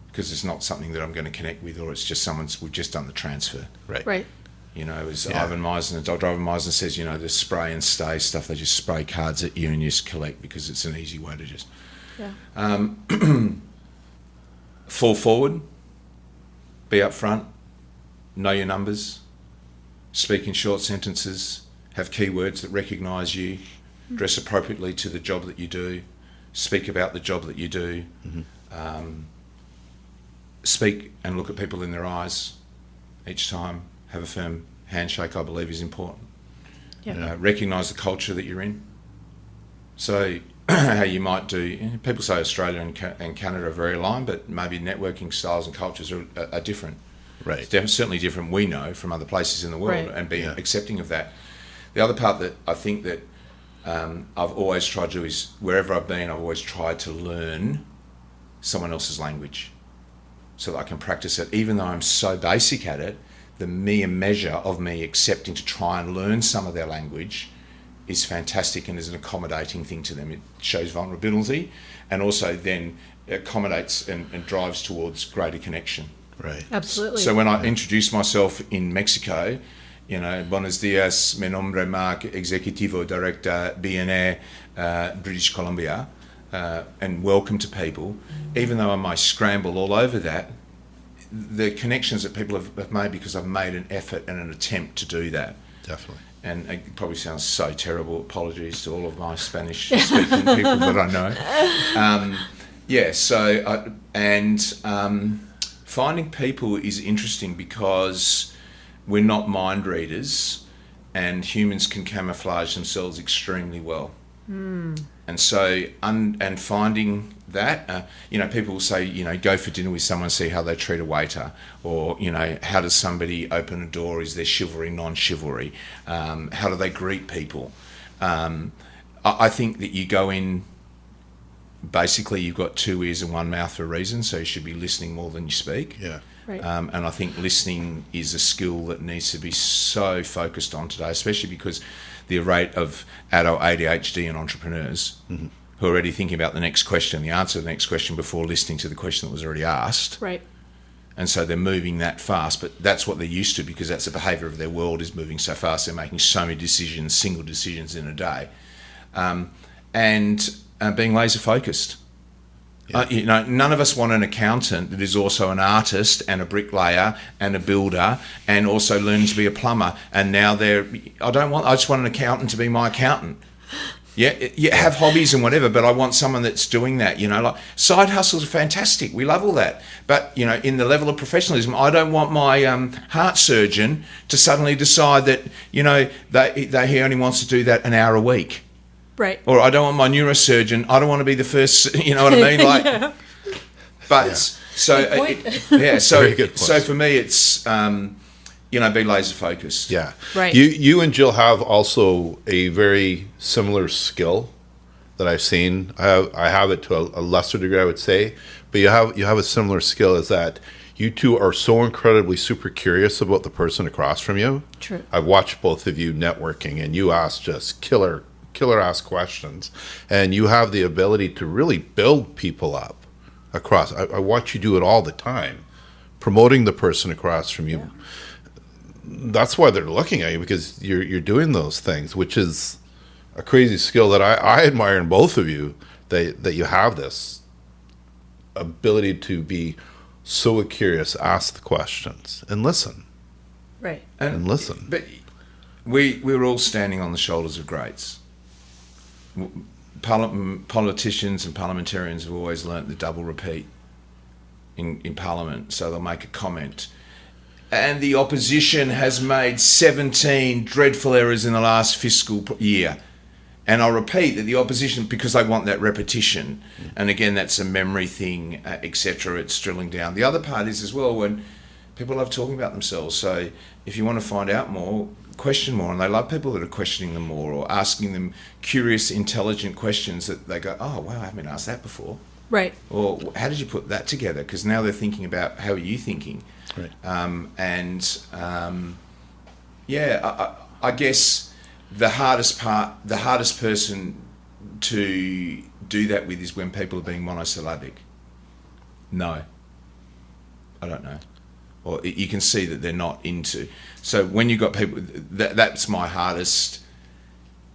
Because it's not something that I'm going to connect with, or it's just we've just done the transfer. Right. You know, as Ivan Meisner, Dr. Ivan Meisner says, the spray and stay stuff, they just spray cards at you and you just collect because it's an easy way to just... Yeah. Fall forward. Be up front, know your numbers, speak in short sentences, have keywords that recognise you, dress appropriately to the job that you do, speak about the job that you do. Mm-hmm. speak and look at people in their eyes each time. Have a firm handshake, I believe, is important. Yeah. Recognise the culture that you're in. So how you might do, people say Australia and Canada are very aligned, but maybe networking styles and cultures are different. Right. It's certainly different, we know, from other places in the world, Right. and being accepting of that. The other part that I think that I've always tried to do is, wherever I've been, I've always tried to learn someone else's language so that I can practice it. Even though I'm so basic at it, the mere measure of me accepting to try and learn some of their language is fantastic and is an accommodating thing to them. It shows vulnerability and also then accommodates and drives towards greater connection. Right. Absolutely. So when I introduced myself in Mexico, buenos dias, mi nombre Mark, Executivo Director, BNA, British Columbia, and welcome to people, even though I might scramble all over that, the connections that people have made because I've made an effort and an attempt to do that. Definitely. And it probably sounds so terrible. Apologies to all of my Spanish-speaking people that I know. Finding people is interesting because we're not mind readers, and humans can camouflage themselves extremely well. And so, and finding that, people will say, go for dinner with someone, see how they treat a waiter, or, how does somebody open a door? Is there chivalry, non-chivalry? How do they greet people? I think that you go in, basically you've got 2 ears and 1 mouth for a reason, so you should be listening more than you speak. Yeah. Right. And I think listening is a skill that needs to be so focused on today, especially because the rate of adult ADHD and entrepreneurs who are already thinking about the next question, the answer to the next question before listening to the question that was already asked. Right. And so they're moving that fast, but that's what they're used to because that's the behaviour of their world, is moving so fast. They're making so many decisions, single decisions in a day. And being laser focused. Yeah. None of us want an accountant that is also an artist and a bricklayer and a builder and also learning to be a plumber. And now I just want an accountant to be my accountant. Yeah, have hobbies and whatever, but I want someone that's doing that. Like side hustles are fantastic. We love all that. But, in the level of professionalism, I don't want my heart surgeon to suddenly decide that, he only wants to do that an hour a week. Right. Or I don't want my neurosurgeon. I don't want to be the first. You know what I mean? Like, Yeah. but Good so point. So Very good point. so for me, it's be laser focused. Yeah. Right. You and Jill have also a very similar skill that I've seen. I have it to a lesser degree, I would say, but you have a similar skill, is that you two are so incredibly super curious about the person across from you. True. I've watched both of you networking, and you ask just killer ass questions, and you have the ability to really build people up across. I watch you do it all the time, promoting the person across from you. Yeah. That's why they're looking at you, because you're doing those things, which is a crazy skill that I admire in both of you, that you have this ability to be so curious, ask the questions, and listen. Right. And listen. But we're all standing on the shoulders of greats. Politicians and parliamentarians have always learnt the double repeat in Parliament, so they'll make a comment. And the opposition has made 17 dreadful errors in the last fiscal year. And I'll repeat that the opposition, because they want that repetition, and again, that's a memory thing, etc., it's drilling down. The other part is as well, when people love talking about themselves. So if you want to find out more, question more, and they love people that are questioning them more or asking them curious, intelligent questions that they go, oh, wow, I haven't been asked that before. Right. Or how did you put that together? Because now they're thinking about, how are you thinking? Right. I guess the hardest person to do that with is when people are being monosyllabic. No, I don't know. Or you can see that they're not into. So when you've got people, that's my hardest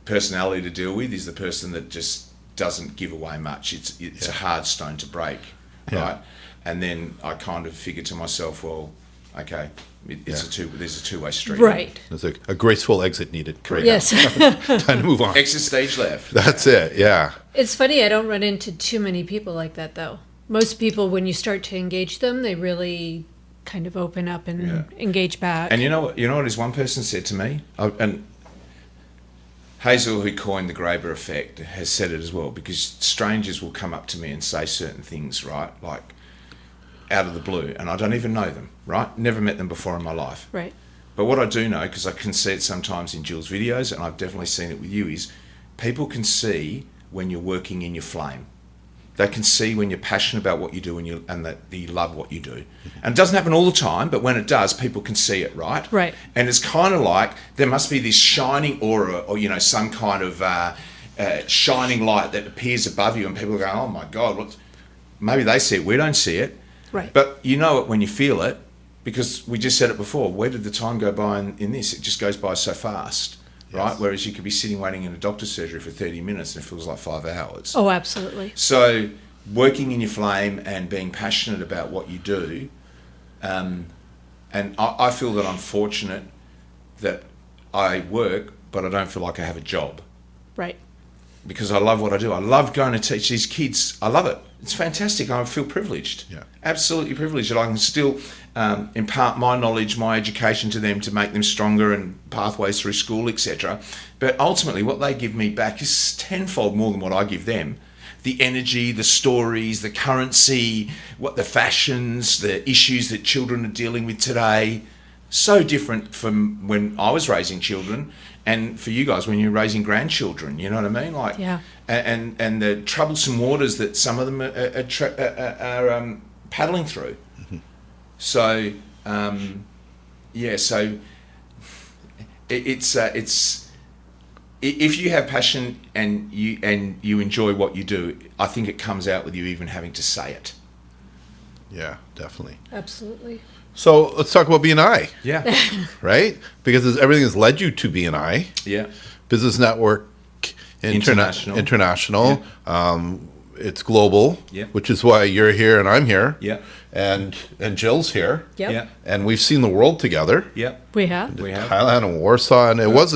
personality to deal with, is the person that just doesn't give away much. It's a hard stone to break, right? And then I kind of figure to myself, well, okay, there's a two-way street. Right. There's a graceful exit needed. Correct. Yes. Time to move on. Exit stage left. That's it. Yeah. It's funny, I don't run into too many people like that, though. Most people, when you start to engage them, they really kind of open up and engage back. And you know what is one person said to me? And Hazel, who coined the Graeber effect, has said it as well, because strangers will come up to me and say certain things, right? Like out of the blue, and I don't even know them, right? Never met them before in my life. Right. But what I do know, because I can see it sometimes in Jill's videos, and I've definitely seen it with you, is people can see when you're working in your flame. They can see when you're passionate about what you do and that you love what you do. And it doesn't happen all the time, but when it does, people can see it, right? Right. And it's kind of like there must be this shining aura or, some kind of shining light that appears above you and people go, oh my God, maybe they see it, we don't see it. Right. But you know it when you feel it, because we just said it before, where did the time go by in this? It just goes by so fast. Right? Whereas you could be sitting waiting in a doctor's surgery for 30 minutes and it feels like 5 hours. Oh, absolutely. So working in your flame and being passionate about what you do, and I feel that I'm fortunate that I work, but I don't feel like I have a job. Right. Because I love what I do. I love going to teach these kids. I love it. It's fantastic. I feel privileged. Yeah. Absolutely privileged that I can still impart my knowledge, my education to them to make them stronger and pathways through school, etc. But ultimately what they give me back is tenfold more than what I give them. The energy, the stories, the currency, the fashions, the issues that children are dealing with today. So different from when I was raising children. And for you guys, when you're raising grandchildren, you know what I mean? Like, yeah. And the troublesome waters that some of them are paddling through. Mm-hmm. So, so it's if you have passion and you enjoy what you do, I think it comes out with you even having to say it. Yeah, definitely. Absolutely. So let's talk about BNI. Yeah. Right? Because everything has led you to BNI. Yeah. Business Network International. Yeah. It's global, which is why you're here and I'm here. Yeah. And Jill's here. Yep. Yeah. And we've seen the world together. Yeah. We have. Thailand and Warsaw. And it was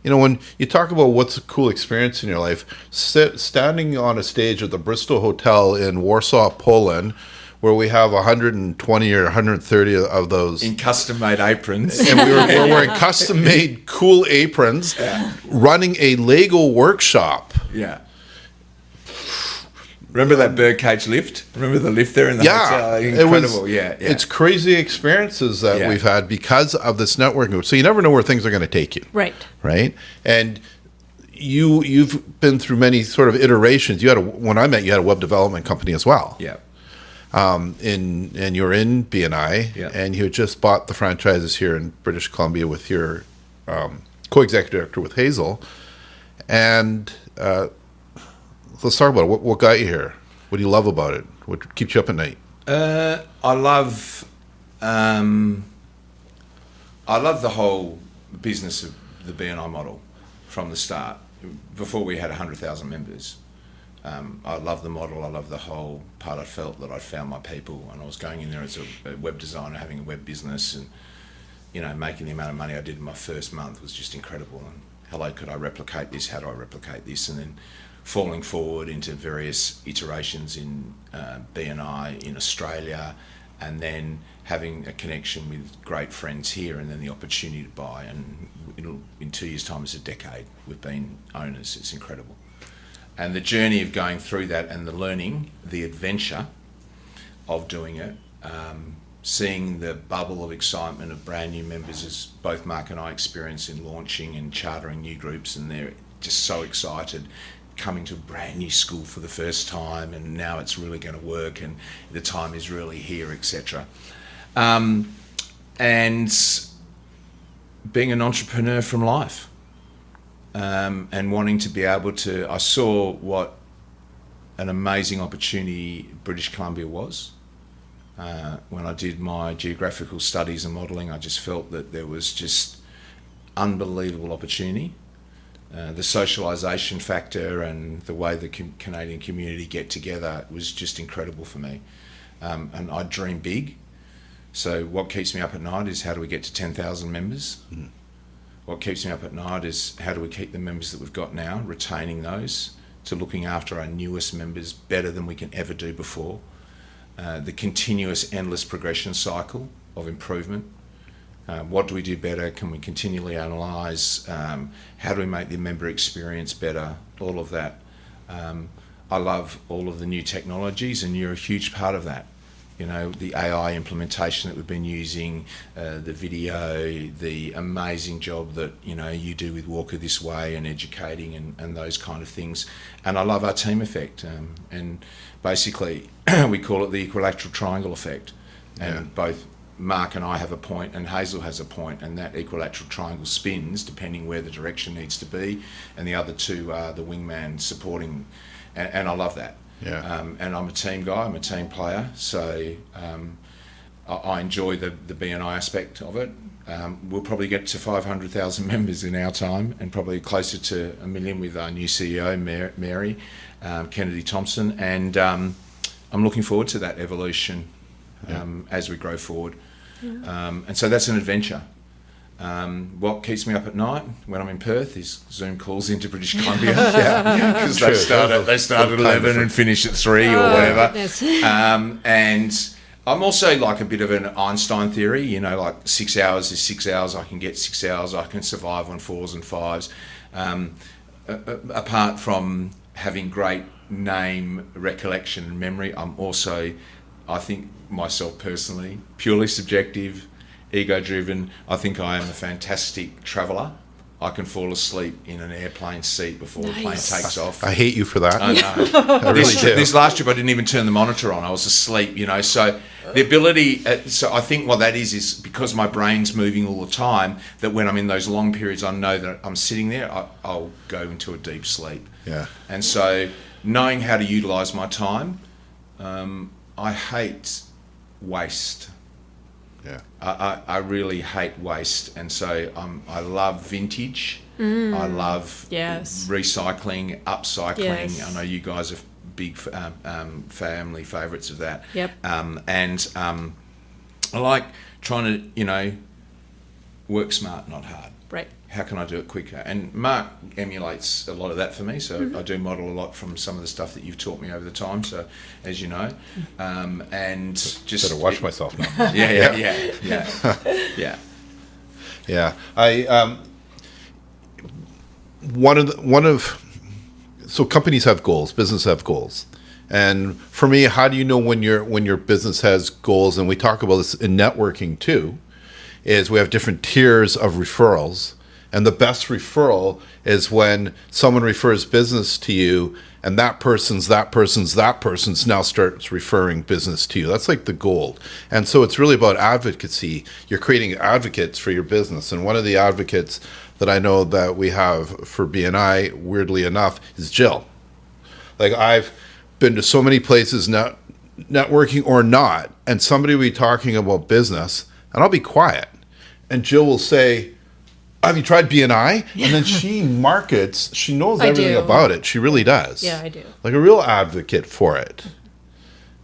when you talk about what's a cool experience in your life, standing on a stage at the Bristol Hotel in Warsaw, Poland, where we have 120 or 130 of those. In custom-made aprons. And we're wearing custom-made cool aprons, running a Lego workshop. Yeah. Remember that birdcage lift? Remember the lift there in the hotel? Incredible. It's crazy experiences that we've had because of this networking. So you never know where things are going to take you. Right. Right? And you've been through many sort of iterations. When I met you, had a web development company as well. Yeah. And you're in BNI, and you had just bought the franchises here in British Columbia with your co-executive director with Hazel. And let's talk about it. What got you here? What do you love about it? What keeps you up at night? I love the whole business of the BNI model from the start. Before we had 100,000 members. I love the model. I love the whole part. I felt that I'd found my people, and I was going in there as a web designer, having a web business, and making the amount of money I did in my first month was just incredible. And hello, could I replicate this? How do I replicate this? And then falling forward into various iterations in BNI in Australia, and then having a connection with great friends here, and then the opportunity to buy. And in 2 years' time, it's a decade we've been owners. It's incredible. And the journey of going through that and the learning, the adventure of doing it, seeing the bubble of excitement of brand new members, as both Mark and I experience in launching and chartering new groups, and they're just so excited coming to a brand new school for the first time, and now it's really going to work and the time is really here, etc. And being an entrepreneur from life. And wanting to be able to, I saw what an amazing opportunity British Columbia was. When I did my geographical studies and modelling, I just felt that there was just unbelievable opportunity. The socialisation factor and the way the Canadian community get together was just incredible for me. And I dream big. So what keeps me up at night is how do we get to 10,000 members? Mm. What keeps me up at night is how do we keep the members that we've got now, retaining those, to looking after our newest members better than we can ever do before, the continuous, endless progression cycle of improvement. What do we do better? Can we continually analyse? How do we make the member experience better? All of that. I love all of the new technologies, and you're a huge part of that. You know, the AI implementation that we've been using, the video, the amazing job that, you know, you do with Walker This Way and educating and those kind of things. And I love our team effect. And basically, we call it the equilateral triangle effect. And both Mark and I have a point and Hazel has a point, and that equilateral triangle spins depending where the direction needs to be. And the other two are the wingman supporting. And I love that. Yeah. And I'm a team guy, I'm a team player, so I enjoy the BNI aspect of it. We'll probably get to 500,000 members in our time, and probably closer to 1 million with our new CEO, Mary Kennedy Thompson, and I'm looking forward to that evolution as we grow forward. And so that's an adventure. What keeps me up at night when I'm in Perth is Zoom calls into British Columbia, because they start at 11 and finish at 3 or whatever. And I'm also like a bit of an Einstein theory, you know, like 6 hours is 6 hours. I can get 6 hours. I can survive on 4s and 5s. Apart from having great name recollection and memory, I'm also, I think myself personally, purely subjective, ego-driven. I think I am a fantastic traveller. I can fall asleep in an airplane seat before the plane takes off. I hate you for that. I know. This last trip, I didn't even turn the monitor on. I was asleep, you know. So the ability, so I think what that is because my brain's moving all the time, that when I'm in those long periods, I know that I'm sitting there, I'll go into a deep sleep. Yeah. And so knowing how to utilise my time, I hate waste. Yeah. I really hate waste, and so I love vintage. I love recycling, upcycling. Yes. I know you guys are big family favourites of that. Yep. And I like trying to, you know, work smart, not hard. Right. How can I do it quicker? And Mark emulates a lot of that for me, so I do model a lot from some of the stuff that you've taught me over the time, so as you know, and just better watch myself now. Yeah. So companies have goals, business have goals. And for me, how do you know when your business has goals? And we talk about this in networking too, is we have different tiers of referrals. And the best referral is when someone refers business to you, and that person's now starts referring business to you. That's like the gold. And so it's really about advocacy. You're creating advocates for your business. And one of the advocates that I know that we have for BNI, weirdly enough, is Jill. Like, I've been to so many places, networking or not, and somebody will be talking about business, and I'll be quiet. And Jill will say, have you tried BNI? And then she markets, she knows everything about it. She really does. Yeah, I do. Like a real advocate for it.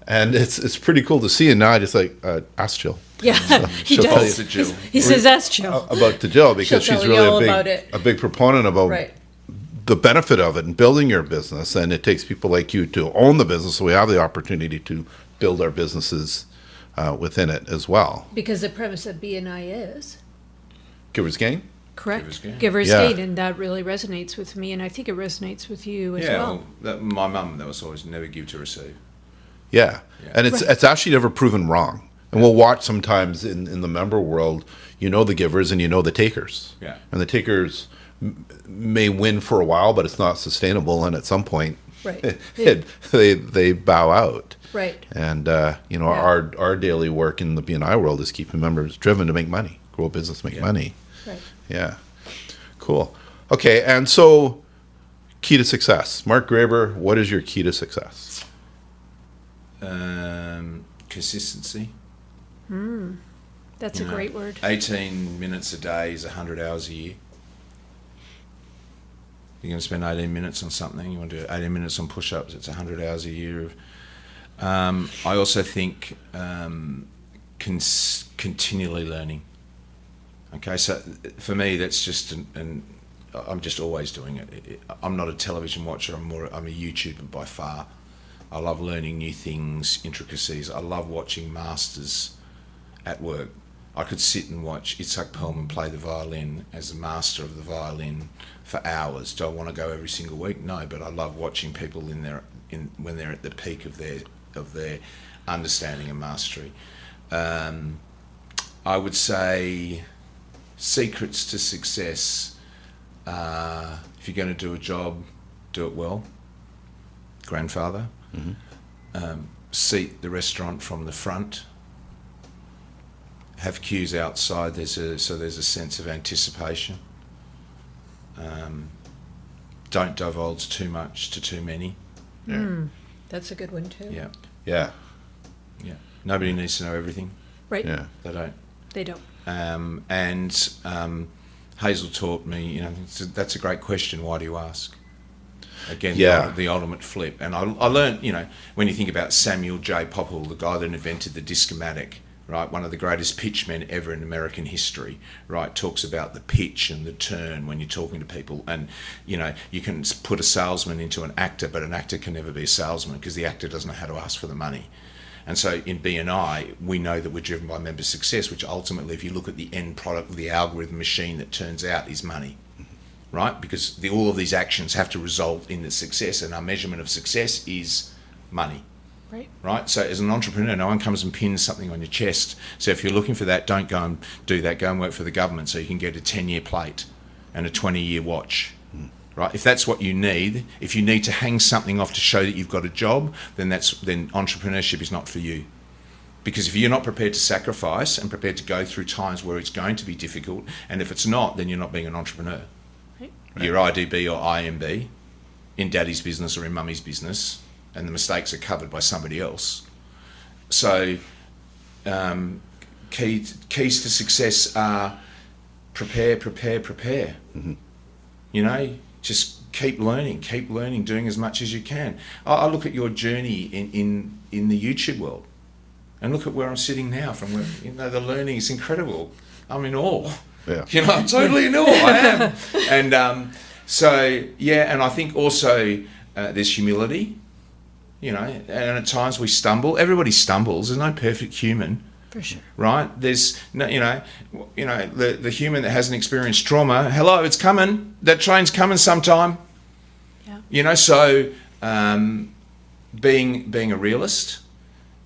And it's pretty cool to see. And now I just like, ask Jill. Yeah, So he she'll tell does. To Jill. He says, ask Jill. about to Jill, because She'll she's tell you all really about it. a big proponent about the benefit of it and building your business. And it takes people like you to own the business, so we have the opportunity to build our businesses within it as well. Because the premise of BNI is Giver's gain? correct. gain. Giver's Yeah. gain, and that really resonates with me, and I think it resonates with you as well. My mum, that was always never give to receive. Yeah. And it's actually never proven wrong. And we'll watch sometimes in the member world, you know the givers and you know the takers. Yeah. And the takers may win for a while, but it's not sustainable. And at some point, Right. they bow out. Right. And, our daily work in the BNI world is keeping members driven to make money, grow a business, make money. Right. Yeah. Cool. Okay. And so, key to success. Mark Graber, what is your key to success? Consistency. That's a great word. 18 minutes a day is 100 hours a year. You're going to spend 18 minutes on something, you want to do 18 minutes on push-ups, it's 100 hours a year. I also think continually learning. Okay, so for me, that's just I'm just always doing it. I'm not a television watcher. I'm a YouTuber by far. I love learning new things, intricacies. I love watching masters at work. I could sit and watch Itzhak Perlman play the violin as a master of the violin for hours. Do I want to go every single week? No, but I love watching people when they're at the peak of their understanding and mastery. I would say secrets to success. If you're going to do a job, do it well. Grandfather. Seat the restaurant from the front. Have queues outside. There's a sense of anticipation. Don't divulge too much to too many. That's a good one too. Yeah. Nobody needs to know everything. Right. Yeah. They don't. Hazel taught me, that's a great question. Why do you ask? Again, the ultimate flip. And I learned, when you think about Samuel J. Popple, the guy that invented the Discomatic, right, one of the greatest pitchmen ever in American history, right, talks about the pitch and the turn when you're talking to people. And, you can put a salesman into an actor, but an actor can never be a salesman because the actor doesn't know how to ask for the money. And so in B&I, we know that we're driven by member success, which ultimately, if you look at the end product of the algorithm machine that turns out, is money, right? Because all of these actions have to result in the success, and our measurement of success is money. Right? So as an entrepreneur, no one comes and pins something on your chest. So if you're looking for that, don't go and do that. Go and work for the government so you can get a 10-year plate and a 20-year watch. Right? If that's what you need, if you need to hang something off to show that you've got a job, then entrepreneurship is not for you. Because if you're not prepared to sacrifice and prepared to go through times where it's going to be difficult, and if it's not, then you're not being an entrepreneur. Right. You're IDB or IMB, in daddy's business or in mummy's business, and the mistakes are covered by somebody else. So keys to success are prepare. Just keep learning, doing as much as you can. I look at your journey in the YouTube world, and look at where I'm sitting now. From where the learning is incredible. I'm in awe. Yeah. I'm totally in awe. I am. And and I think also there's humility. And at times we stumble. Everybody stumbles. There's no perfect human. For sure. Right? There's the human that hasn't experienced trauma. Hello, it's coming. That train's coming sometime. Yeah. So being a realist,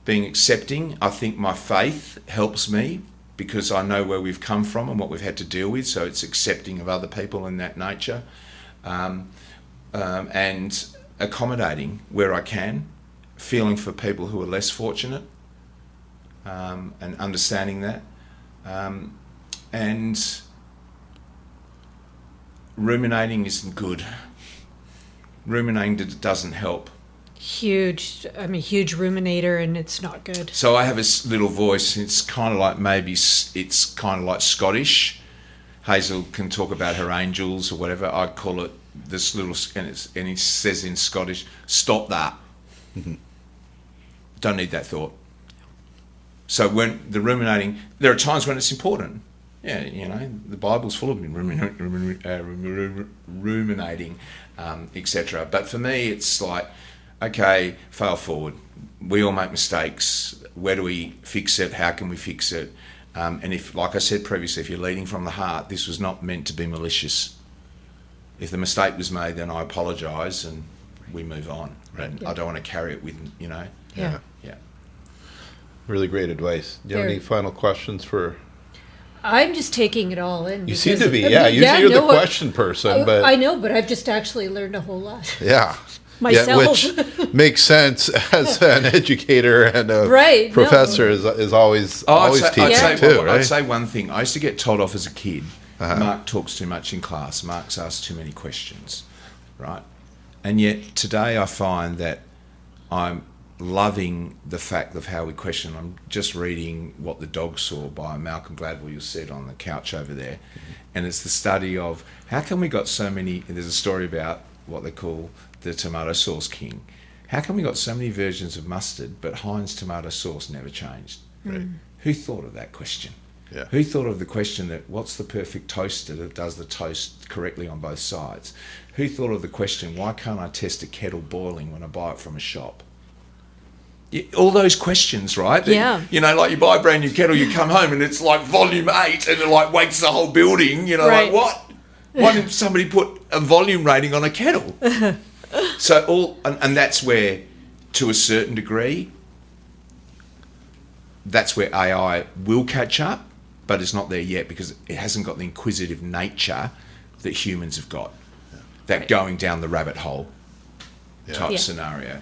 being accepting. I think my faith helps me because I know where we've come from and what we've had to deal with. So it's accepting of other people in that nature, and accommodating where I can, feeling for people who are less fortunate. And understanding that, and ruminating isn't good. Ruminating doesn't help. I'm a huge ruminator, and it's not good. So I have this little voice. It's kind of like Scottish. Hazel can talk about her angels or whatever. I call it this little, and it says in Scottish, "Stop that." Don't need that thought. So when the ruminating, there are times when it's important. The Bible's full of ruminating, etc. But for me, it's like, okay, fail forward. We all make mistakes. Where do we fix it? How can we fix it? And if, like I said previously, if you're leading from the heart, this was not meant to be malicious. If the mistake was made, then I apologise and we move on. Right. And I don't want to carry it with, Yeah. Really great advice. Do you have any final questions for? I'm just taking it all in. You seem to be, Usually you're the question person, but I know, but I've just actually learned a whole lot. Yeah. Myself. Which makes sense as an educator and a professor is always teaching too, right? I'd say one thing. I used to get told off as a kid. Mark talks too much in class. Mark's asked too many questions, right? And yet today I find that I'm loving the fact of how we question. I'm just reading What the Dog Saw by Malcolm Gladwell, you said, on the couch over there. And it's the study of how come we got so many, there's a story about what they call the tomato sauce king. How come we got so many versions of mustard, but Heinz tomato sauce never changed? Right. Who thought of that question? Yeah. Who thought of the question that what's the perfect toaster that does the toast correctly on both sides? Who thought of the question, why can't I test a kettle boiling when I buy it from a shop? all those questions, right? Yeah. You know, like you buy a brand new kettle, you come home and it's like volume 8 and it like wakes the whole building, you know, Right. like what? Why didn't somebody put a volume rating on a kettle? So and that's where, to a certain degree, that's where AI will catch up, but it's not there yet because it hasn't got the inquisitive nature that humans have got. That Right. going down the rabbit hole type Yeah. scenario.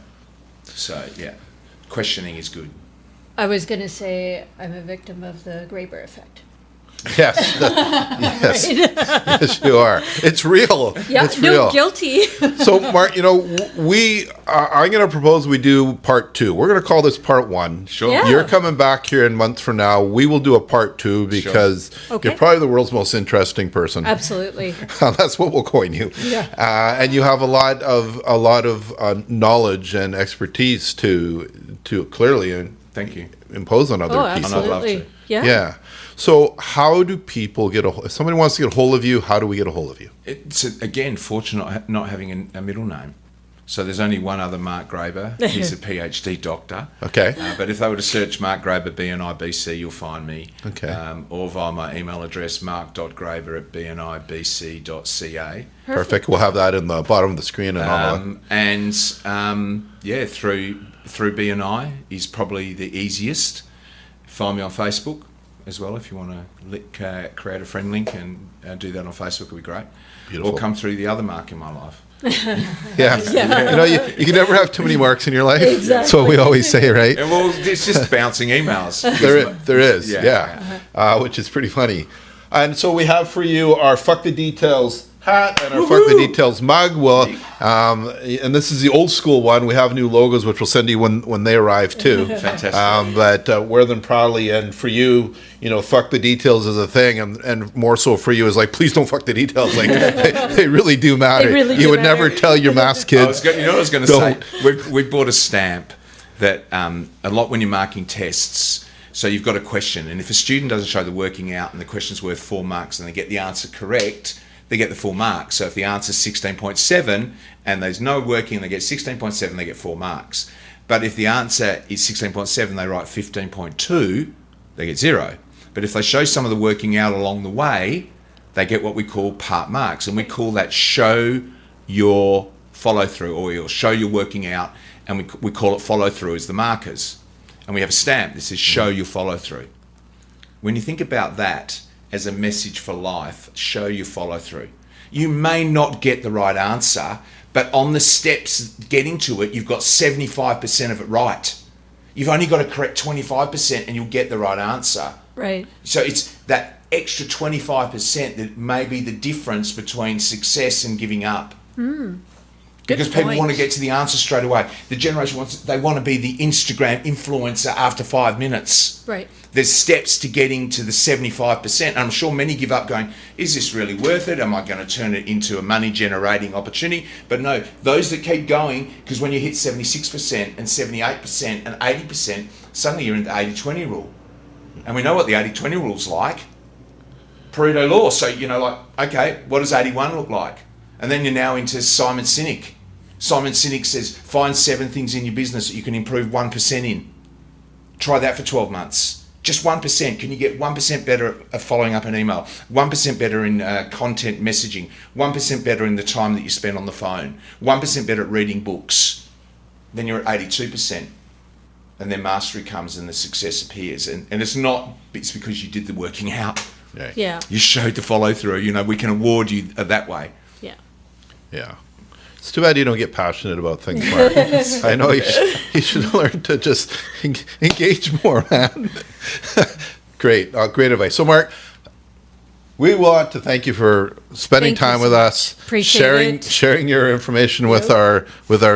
So, yeah, questioning is good. I was going to say I'm a victim of the Graeber effect. Yes, yes, yes, you are. It's real. Yeah, it's real. no, guilty. So, Mark, you know, I'm going to propose we do part 2. We're going to call this part 1. Sure. Yeah. You're coming back here in months from now. We will do a part 2 because Okay. you're probably the world's most interesting person. Absolutely. That's what we'll coin you. Yeah. And you have a lot of knowledge and expertise to clearly Thank you. impose on other Oh, people. I'd love absolutely. to. Yeah. Yeah. So how do people if somebody wants to get a hold of you, how do we get a hold of you? It's, again, fortunate not having a middle name. So there's only one other Mark Graeber. He's a PhD doctor. Okay. But if they were to search Mark Graeber, BNI BC, you'll find me. Okay. Or via my email address, mark.graeber@bnibc.ca. Perfect. We'll have that in the bottom of the screen and all that. Through BNI is probably the easiest. Find me on Facebook as well if you want to create a friend link and do that on Facebook, it'd be great. Beautiful. Or come through the other Mark in my life. Yeah. You know, you can never have too many Marks in your life. Exactly. That's what we always say, right? And well, it's just bouncing emails. There is, Yeah. which is pretty funny. And so we have for you our Fuck the Details hat and our Fuck the Details mug. Well, and this is the old school one. We have new logos, which we'll send you when they arrive too. Fantastic. But wear them proudly. And for you, you know, Fuck the Details is a thing, and more so for you is like, please don't fuck the details. Like they really do matter. They really you do would never matter. tell your maths kids. You know what I was going to say? Don't. We bought a stamp that a lot when you're marking tests. So you've got a question, and if a student doesn't show the working out and the question's worth 4 marks and they get the answer correct, they get the full mark. So if the answer is 16.7 and there's no working, they get 16.7, they get 4 marks. But if the answer is 16.7, they write 15.2, they get 0. But if they show some of the working out along the way, they get what we call part marks. And we call that show your follow through, or you'll show your working out, and we call it follow through as the markers. And we have a stamp that says show your follow through. When you think about that as a message for life, show your follow through. You may not get the right answer, but on the steps getting to it, you've got 75% of it right. You've only got to correct 25% and you'll get the right answer. Right. So it's that extra 25% that may be the difference between success and giving up. Because people point. want to get to the answer straight away. The generation they want to be the Instagram influencer after 5 minutes. Right. There's steps to getting to the 75%. And I'm sure many give up going, is this really worth it? Am I going to turn it into a money generating opportunity? But no, those that keep going, because when you hit 76% and 78% and 80%, suddenly you're in the 80-20 rule. And we know what the 80-20 rule's like. Pareto law. So, you know, like, okay, what does 81 look like? And then you're now into Simon Sinek. Simon Sinek says, find 7 things in your business that you can improve 1% in. Try that for 12 months. Just 1%. Can you get 1% better at following up an email? 1% better in content messaging? 1% better in the time that you spend on the phone? 1% better at reading books? Then you're at 82%. And then mastery comes and the success appears. And it's because you did the working out. Yeah. You showed the follow through. You know, we can award you that way. Yeah. Yeah. It's too bad you don't get passionate about things, Mark. I know you should learn to just engage more, man. Great. Great advice. So, Mark, we want to thank you for spending Thank you time so with much. us, Appreciate it. sharing your information with our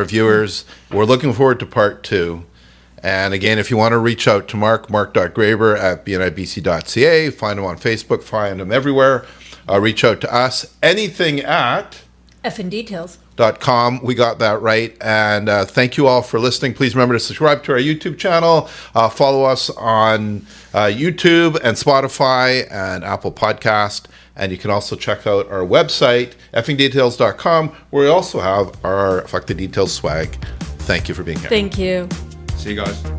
viewers. We're looking forward to part 2. And again, if you want to reach out to mark.graeber@bnibc.ca, find him on Facebook, find him everywhere. Reach out to us. Anything at Effing Details. .com. We got that right. And thank you all for listening. Please remember to subscribe to our YouTube channel. Follow us on YouTube and Spotify and Apple Podcast. And you can also check out our website, effingdetails.com, where we also have our Fuck the Details swag. Thank you for being here. Thank you. See you guys.